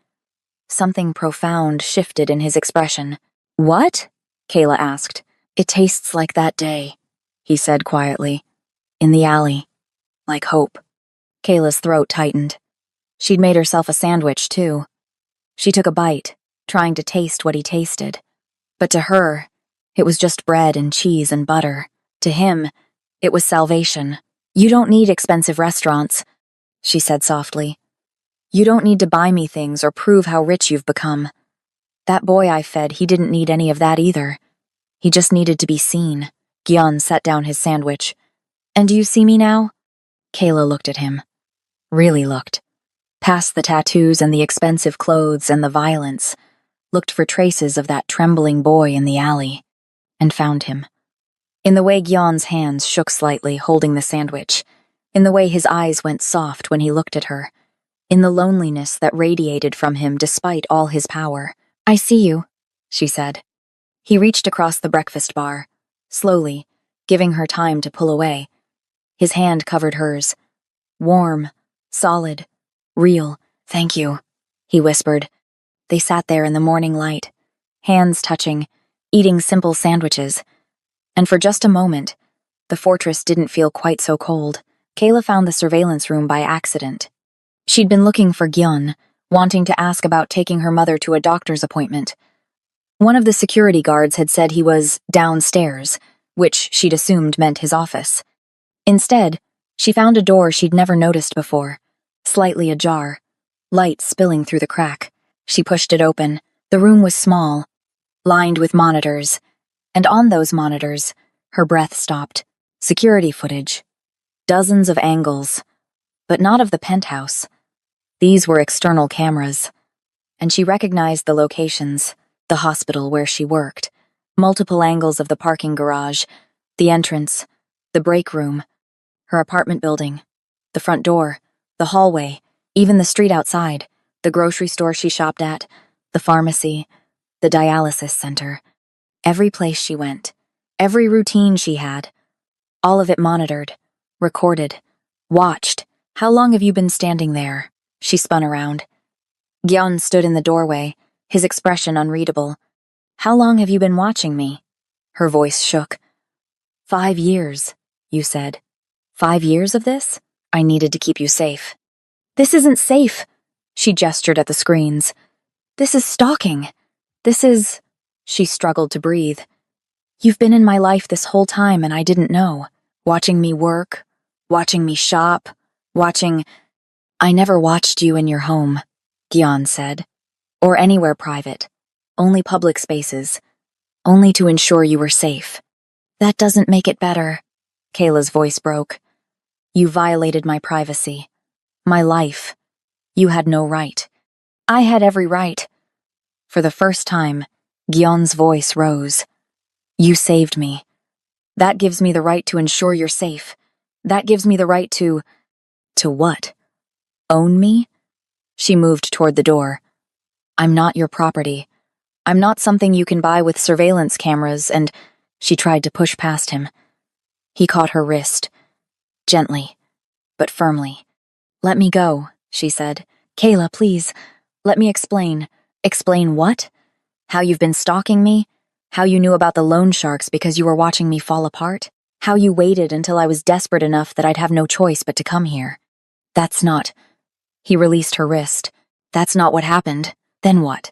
A: Something profound shifted in his expression. What? Kayla asked. It tastes like that day. he said quietly. In the alley. Like hope. Kayla's throat tightened. She'd made herself a sandwich, too. She took a bite, trying to taste what he tasted. But to her, it was just bread and cheese and butter. To him, it was salvation. You don't need expensive restaurants, she said softly. You don't need to buy me things or prove how rich you've become. That boy I fed, he didn't need any of that either. He just needed to be seen. Gyeon set down his sandwich. And do you see me now? Kayla looked at him. Really looked. Past the tattoos and the expensive clothes and the violence. Looked for traces of that trembling boy in the alley. And found him. In the way Gyeon's hands shook slightly, holding the sandwich. In the way his eyes went soft when he looked at her. In the loneliness that radiated from him despite all his power. I see you, she said. He reached across the breakfast bar, slowly, giving her time to pull away. His hand covered hers. Warm, solid, real. Thank you, he whispered. They sat there in the morning light, hands touching, eating simple sandwiches. And for just a moment, the fortress didn't feel quite so cold. Kayla found the surveillance room by accident. She'd been looking for Gyeon, wanting to ask about taking her mother to a doctor's appointment. One of the security guards had said he was downstairs, which she'd assumed meant his office. Instead, she found a door she'd never noticed before, slightly ajar, light spilling through the crack. She pushed it open. The room was small, lined with monitors, and on those monitors, her breath stopped. Security footage. Dozens of angles, but not of the penthouse. These were external cameras, and she recognized the locations, the hospital where she worked, multiple angles of the parking garage, the entrance, the break room, her apartment building, the front door, the hallway, even the street outside, the grocery store she shopped at, the pharmacy, the dialysis center. Every place she went, every routine she had, all of it monitored, recorded, watched. How long have you been standing there? She spun around. Gyeon stood in the doorway, his expression unreadable. How long have you been watching me? Her voice shook. 5 years, you said. 5 years of this? I needed to keep you safe. This isn't safe, she gestured at the screens. This is stalking. This is... She struggled to breathe. You've been in my life this whole time and I didn't know. Watching me work, watching me shop, watching... I never watched you in your home, Gyeon said. Or anywhere private. Only public spaces. Only to ensure you were safe. That doesn't make it better. Kayla's voice broke. You violated my privacy. My life. You had no right. I had every right. For the first time, Gyeon's voice rose. You saved me. That gives me the right to ensure you're safe. That gives me the right to... To what? Own me? She moved toward the door. I'm not your property. I'm not something you can buy with surveillance cameras, and... She tried to push past him. He caught her wrist. Gently, but firmly. Let me go, she said. Kayla, please. Let me explain. Explain what? How you've been stalking me? How you knew about the loan sharks because you were watching me fall apart? How you waited until I was desperate enough that I'd have no choice but to come here? That's not... He released her wrist. That's not what happened. Then what?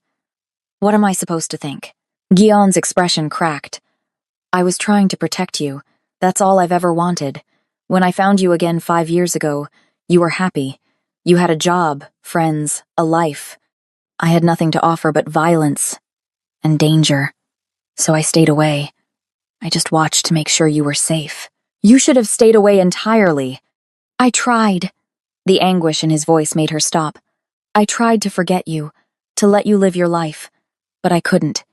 A: What am I supposed to think? Gyeon's expression cracked. I was trying to protect you. That's all I've ever wanted. When I found you again 5 years ago, you were happy. You had a job, friends, a life. I had nothing to offer but violence and danger. So I stayed away. I just watched to make sure you were safe. You should have stayed away entirely. I tried. The anguish in his voice made her stop. I tried to forget you, to let you live your life. But I couldn't.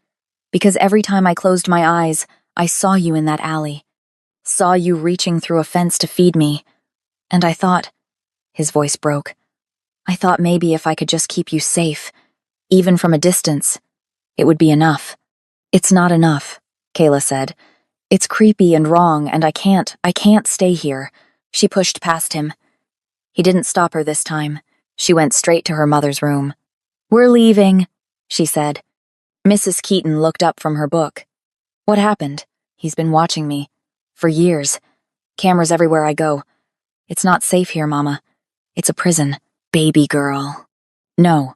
A: Because every time I closed my eyes, I saw you in that alley. Saw you reaching through a fence to feed me. And I thought... His voice broke. I thought maybe if I could just keep you safe, even from a distance, it would be enough. It's not enough, Kayla said. It's creepy and wrong, and I can't stay here. She pushed past him. He didn't stop her this time. She went straight to her mother's room. We're leaving, she said. Mrs. Keaton looked up from her book. What happened? He's been watching me. For years. Cameras everywhere I go. It's not safe here, Mama. It's a prison. Baby girl. No.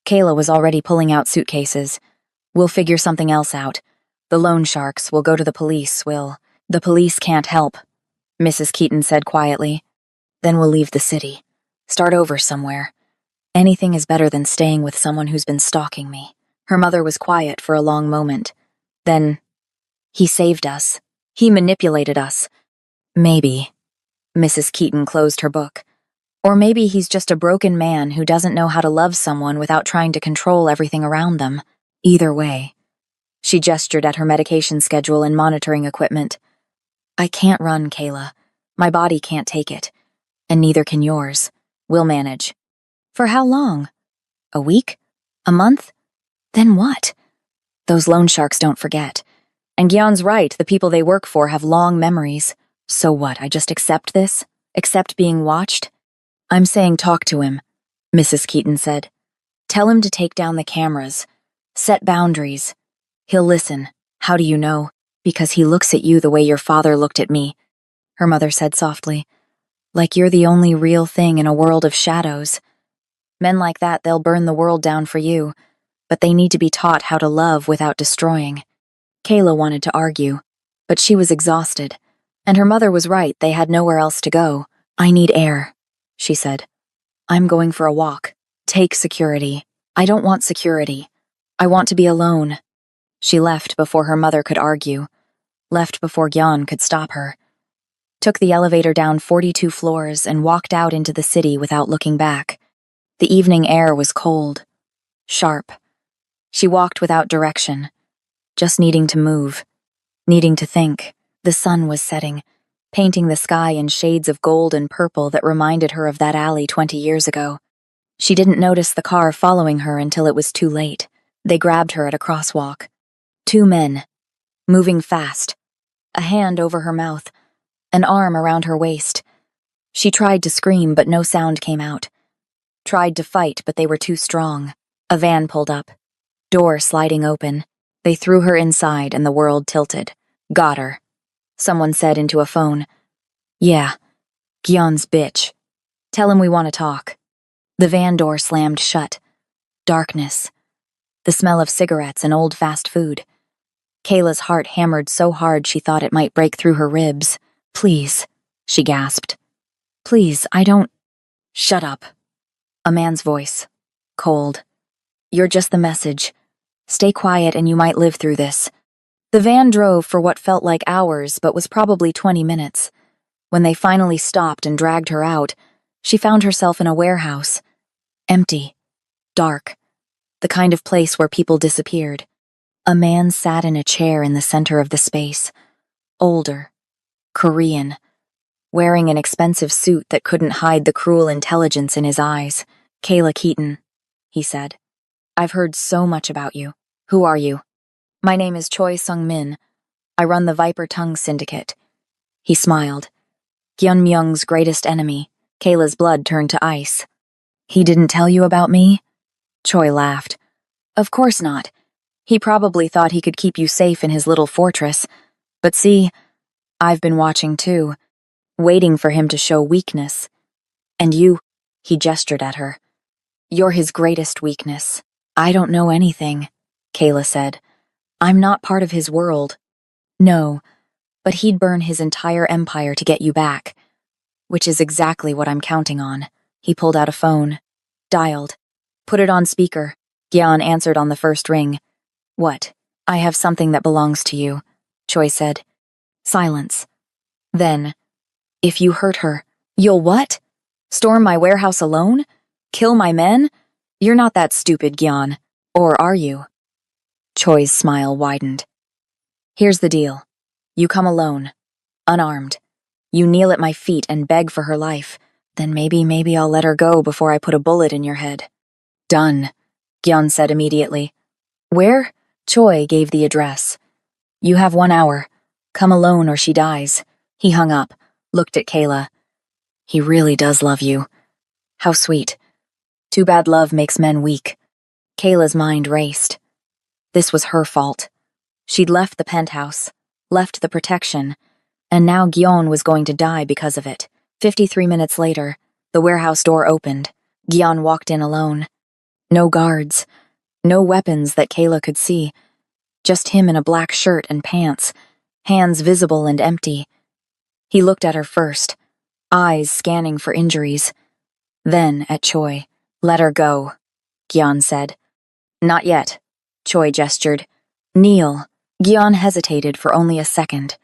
A: Kayla was already pulling out suitcases. We'll figure something else out. The loan sharks will go to the police, The police can't help, Mrs. Keaton said quietly. Then we'll leave the city. Start over somewhere. Anything is better than staying with someone who's been stalking me. Her mother was quiet for a long moment. Then, he saved us. He manipulated us. Maybe. Mrs. Keaton closed her book. Or maybe he's just a broken man who doesn't know how to love someone without trying to control everything around them. Either way. She gestured at her medication schedule and monitoring equipment. I can't run, Kayla. My body can't take it. And neither can yours. We'll manage. For how long? A week? A month? Then what? Those loan sharks don't forget. And Gyan's right, the people they work for have long memories. So what, I just accept this? Accept being watched? I'm saying talk to him, Mrs. Keaton said. Tell him to take down the cameras. Set boundaries. He'll listen. How do you know? Because he looks at you the way your father looked at me, her mother said softly. Like you're the only real thing in a world of shadows. Men like that, they'll burn the world down for you, but they need to be taught how to love without destroying. Kayla wanted to argue, but she was exhausted, and her mother was right, they had nowhere else to go. I need air, she said. I'm going for a walk. Take security. I don't want security. I want to be alone. She left before her mother could argue, left before Gyan could stop her. Took the elevator down 42 floors and walked out into the city without looking back. The evening air was cold, sharp. She walked without direction, just needing to move, needing to think. The sun was setting, painting the sky in shades of gold and purple that reminded her of that alley 20 years ago. She didn't notice the car following her until it was too late. They grabbed her at a crosswalk. 2 men, moving fast, a hand over her mouth, an arm around her waist. She tried to scream, but no sound came out. Tried to fight, but they were too strong. A van pulled up, door sliding open. They threw her inside and the world tilted. Got her, someone said into a phone. Yeah, Gyan's bitch. Tell him we want to talk. The van door slammed shut. Darkness. The smell of cigarettes and old fast food. Kayla's heart hammered so hard she thought it might break through her ribs. Please, she gasped. Please, I don't... Shut up. A man's voice. Cold. You're just the message. Stay quiet and you might live through this. The van drove for what felt like hours, but was probably 20 minutes. When they finally stopped and dragged her out, she found herself in a warehouse. Empty. Dark. The kind of place where people disappeared. A man sat in a chair in the center of the space. Older. Korean. Wearing an expensive suit that couldn't hide the cruel intelligence in his eyes. Kayla Keaton, he said. I've heard so much about you. Who are you? My name is Choi Sung-min. I run the Viper Tongue Syndicate. He smiled. Gyan Myung's greatest enemy. Kayla's blood turned to ice. He didn't tell you about me? Choi laughed. Of course not. He probably thought he could keep you safe in his little fortress. But see, I've been watching too, waiting for him to show weakness. And you, he gestured at her. You're his greatest weakness. I don't know anything, Kayla said. I'm not part of his world. No, but he'd burn his entire empire to get you back. Which is exactly what I'm counting on. He pulled out a phone. Dialed. Put it on speaker. Gyan answered on the first ring. What? I have something that belongs to you, Choi said. Silence. Then, if you hurt her, you'll what? Storm my warehouse alone? Kill my men? You're not that stupid, Gyan. Or are you? Choi's smile widened. Here's the deal. You come alone, unarmed. You kneel at my feet and beg for her life. Then maybe I'll let her go before I put a bullet in your head. Done, Gyan said immediately. Where? Choi gave the address. You have 1 hour. Come alone or she dies. He hung up, looked at Kayla. He really does love you. How sweet. Too bad love makes men weak. Kayla's mind raced. This was her fault. She'd left the penthouse, left the protection, And now Gyeon was going to die because of it. 53 minutes later, the warehouse door opened. Gyeon walked in alone. No guards. No weapons that Kayla could see. Just him in a black shirt and pants, hands visible and empty. He looked at her first, eyes scanning for injuries. Then at Choi. "Let her go," Gyeon said. "Not yet," Choi gestured. "Kneel." Gyeon hesitated for only a second.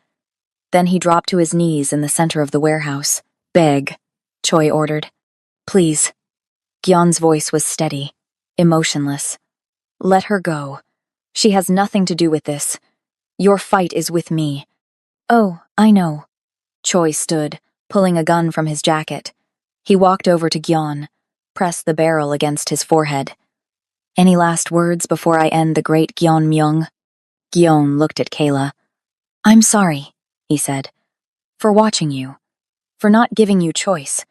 A: Then he dropped to his knees in the center of the warehouse. "Beg," Choi ordered. "Please." Gyeon's voice was steady, emotionless. "Let her go. She has nothing to do with this. Your fight is with me." "Oh, I know." Choi stood, pulling a gun from his jacket. He walked over to Gyeon, pressed the barrel against his forehead. "Any last words before I end the great Gyeon Myung?" Gyeon looked at Kayla. "I'm sorry," he said, "for watching you, for not giving you choice,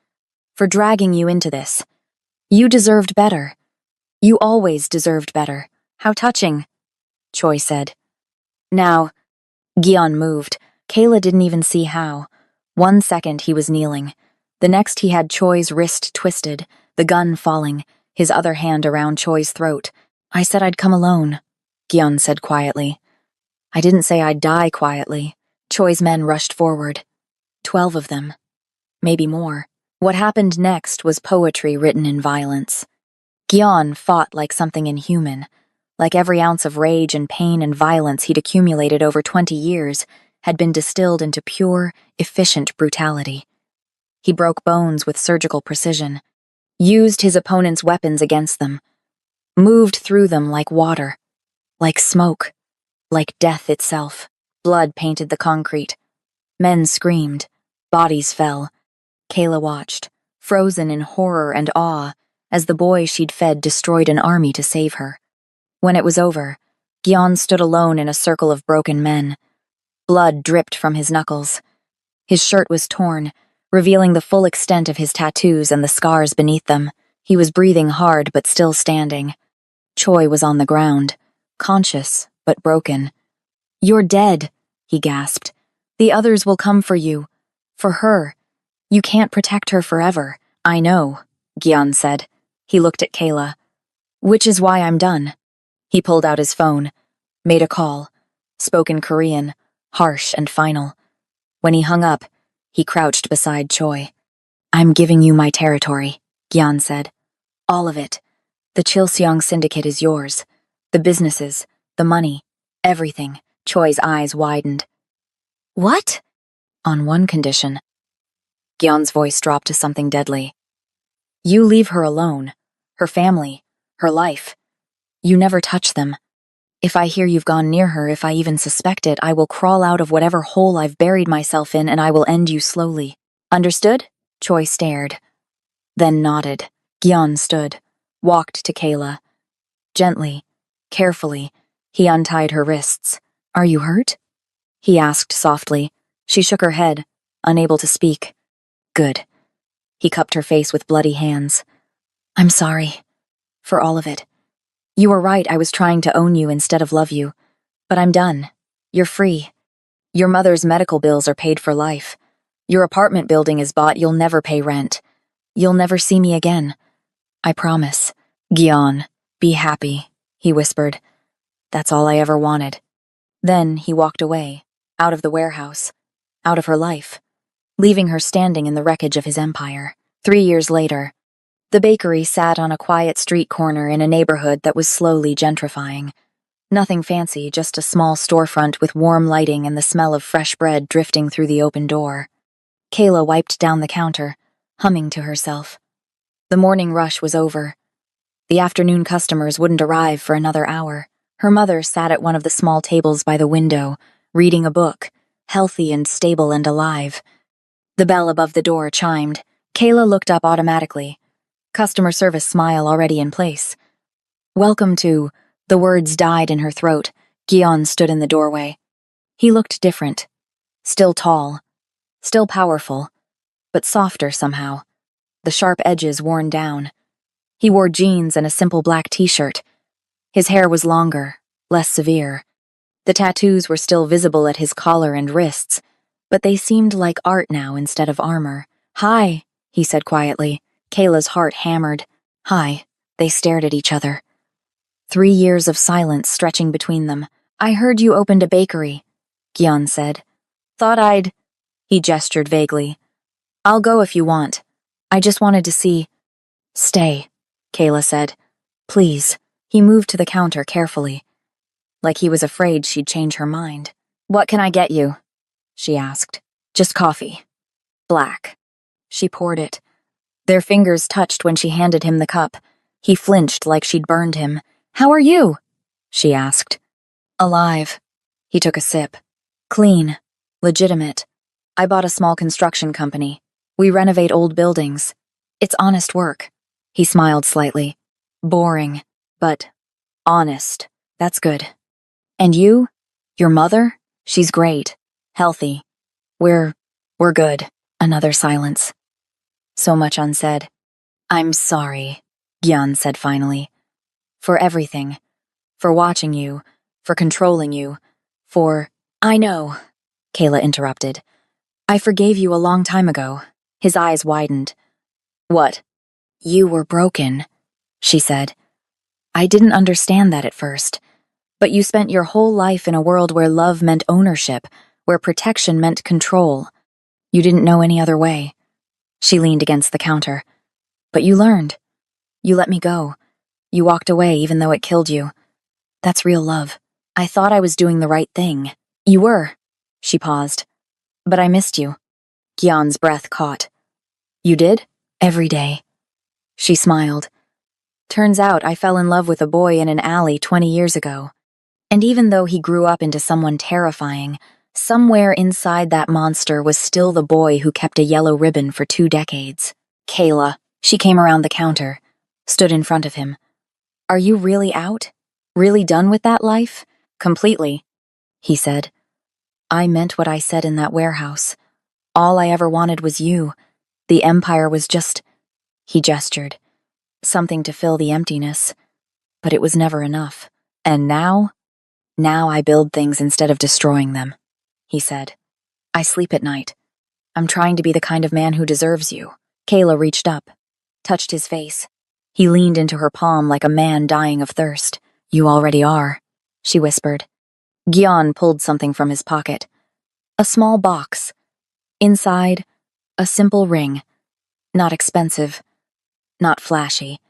A: for dragging you into this. You deserved better. You always deserved better. How touching," Choi said. "Now," Gyeon moved. Kayla didn't even see how. 1 second he was kneeling. The next he had Choi's wrist twisted, the gun falling, his other hand around Choi's throat. "I said I'd come alone," Gyeon said quietly. "I didn't say I'd die quietly." Choi's men rushed forward. 12 of them. Maybe more. What happened next was poetry written in violence. Gyeon fought like something inhuman, like every ounce of rage and pain and violence he'd accumulated over 20 years had been distilled into pure, efficient brutality. He broke bones with surgical precision, used his opponent's weapons against them, moved through them like water, like smoke, like death itself. Blood painted the concrete. Men screamed. Bodies fell. Kayla watched, frozen in horror and awe, as the boy she'd fed destroyed an army to save her. When it was over, Gyeon stood alone in a circle of broken men. Blood dripped from his knuckles. His shirt was torn, revealing the full extent of his tattoos and the scars beneath them. He was breathing hard but still standing. Choi was on the ground, conscious but broken. "You're dead," he gasped. "The others will come for you. For her. You can't protect her forever." "I know," Gyeon said. He looked at Kayla. "Which is why I'm done." He pulled out his phone, made a call, spoke in Korean, harsh and final. When he hung up, he crouched beside Choi. "I'm giving you my territory," Gyeon said. "All of it. The Chilseong Syndicate is yours. The businesses, the money, everything." Choi's eyes widened. "What?" "On one condition." Gyeon's voice dropped to something deadly. "You leave her alone. Her family. Her life. You never touch them. If I hear you've gone near her, if I even suspect it, I will crawl out of whatever hole I've buried myself in and I will end you slowly. Understood?" Choi stared, then nodded. Gyeon stood, walked to Kayla. Gently, carefully, he untied her wrists. "Are you hurt?" he asked softly. She shook her head, unable to speak. "Good." He cupped her face with bloody hands. "I'm sorry. For all of it. You were right, I was trying to own you instead of love you. But I'm done. You're free. Your mother's medical bills are paid for life. Your apartment building is bought, you'll never pay rent. You'll never see me again. I promise." "Gyeon, be happy," he whispered. "That's all I ever wanted." Then he walked away, out of the warehouse, out of her life, leaving her standing in the wreckage of his empire. 3 years later, the bakery sat on a quiet street corner in a neighborhood that was slowly gentrifying. Nothing fancy, just a small storefront with warm lighting and the smell of fresh bread drifting through the open door. Kayla wiped down the counter, humming to herself. The morning rush was over. The afternoon customers wouldn't arrive for another hour. Her mother sat at one of the small tables by the window, reading a book, healthy and stable and alive. The bell above the door chimed. Kayla looked up automatically. Customer service smile already in place. "Welcome to..." The words died in her throat. Gyeon stood in the doorway. He looked different. Still tall. Still powerful. But softer somehow. The sharp edges worn down. He wore jeans and a simple black t-shirt. His hair was longer, less severe. The tattoos were still visible at his collar and wrists, but they seemed like art now instead of armor. "Hi," he said quietly. Kayla's heart hammered. "Hi." They stared at each other. 3 years of silence stretching between them. "I heard you opened a bakery," Gyan said. "Thought I'd—" He gestured vaguely. "I'll go if you want. I just wanted to see—" "Stay," Kayla said. "Please." He moved to the counter carefully, like he was afraid she'd change her mind. "What can I get you?" she asked. "Just coffee. Black." She poured it. Their fingers touched when she handed him the cup. He flinched like she'd burned him. "How are you?" she asked. "Alive." He took a sip. "Clean. Legitimate. I bought a small construction company. We renovate old buildings. It's honest work." He smiled slightly. "Boring, but honest. That's good. And you? Your mother? She's great. Healthy. We're good." Another silence. So much unsaid. "I'm sorry," Gyan said finally. "For everything. For watching you. For controlling you. For—" "I know," Kayla interrupted. "I forgave you a long time ago." His eyes widened. "What?" "You were broken," she said. "I didn't understand that at first. But you spent your whole life in a world where love meant ownership, where protection meant control. You didn't know any other way." She leaned against the counter. "But you learned. You let me go. You walked away even though it killed you. That's real love. I thought I was doing the right thing." "You were." She paused. "But I missed you." Gyan's breath caught. "You did?" "Every day." She smiled. "Turns out I fell in love with a boy in an alley 20 years ago. And even though he grew up into someone terrifying, somewhere inside that monster was still the boy who kept a yellow ribbon for 2 decades. Kayla." She came around the counter, stood in front of him. "Are you really out? Really done with that life?" "Completely," he said. "I meant what I said in that warehouse. All I ever wanted was you. The Empire was just—" He gestured. "Something to fill the emptiness. But it was never enough. And now? Now I build things instead of destroying them," he said. "I sleep at night. I'm trying to be the kind of man who deserves you." Kayla reached up, touched his face. He leaned into her palm like a man dying of thirst. "You already are," she whispered. Gyan pulled something from his pocket. A small box. Inside, a simple ring. Not expensive, not flashy.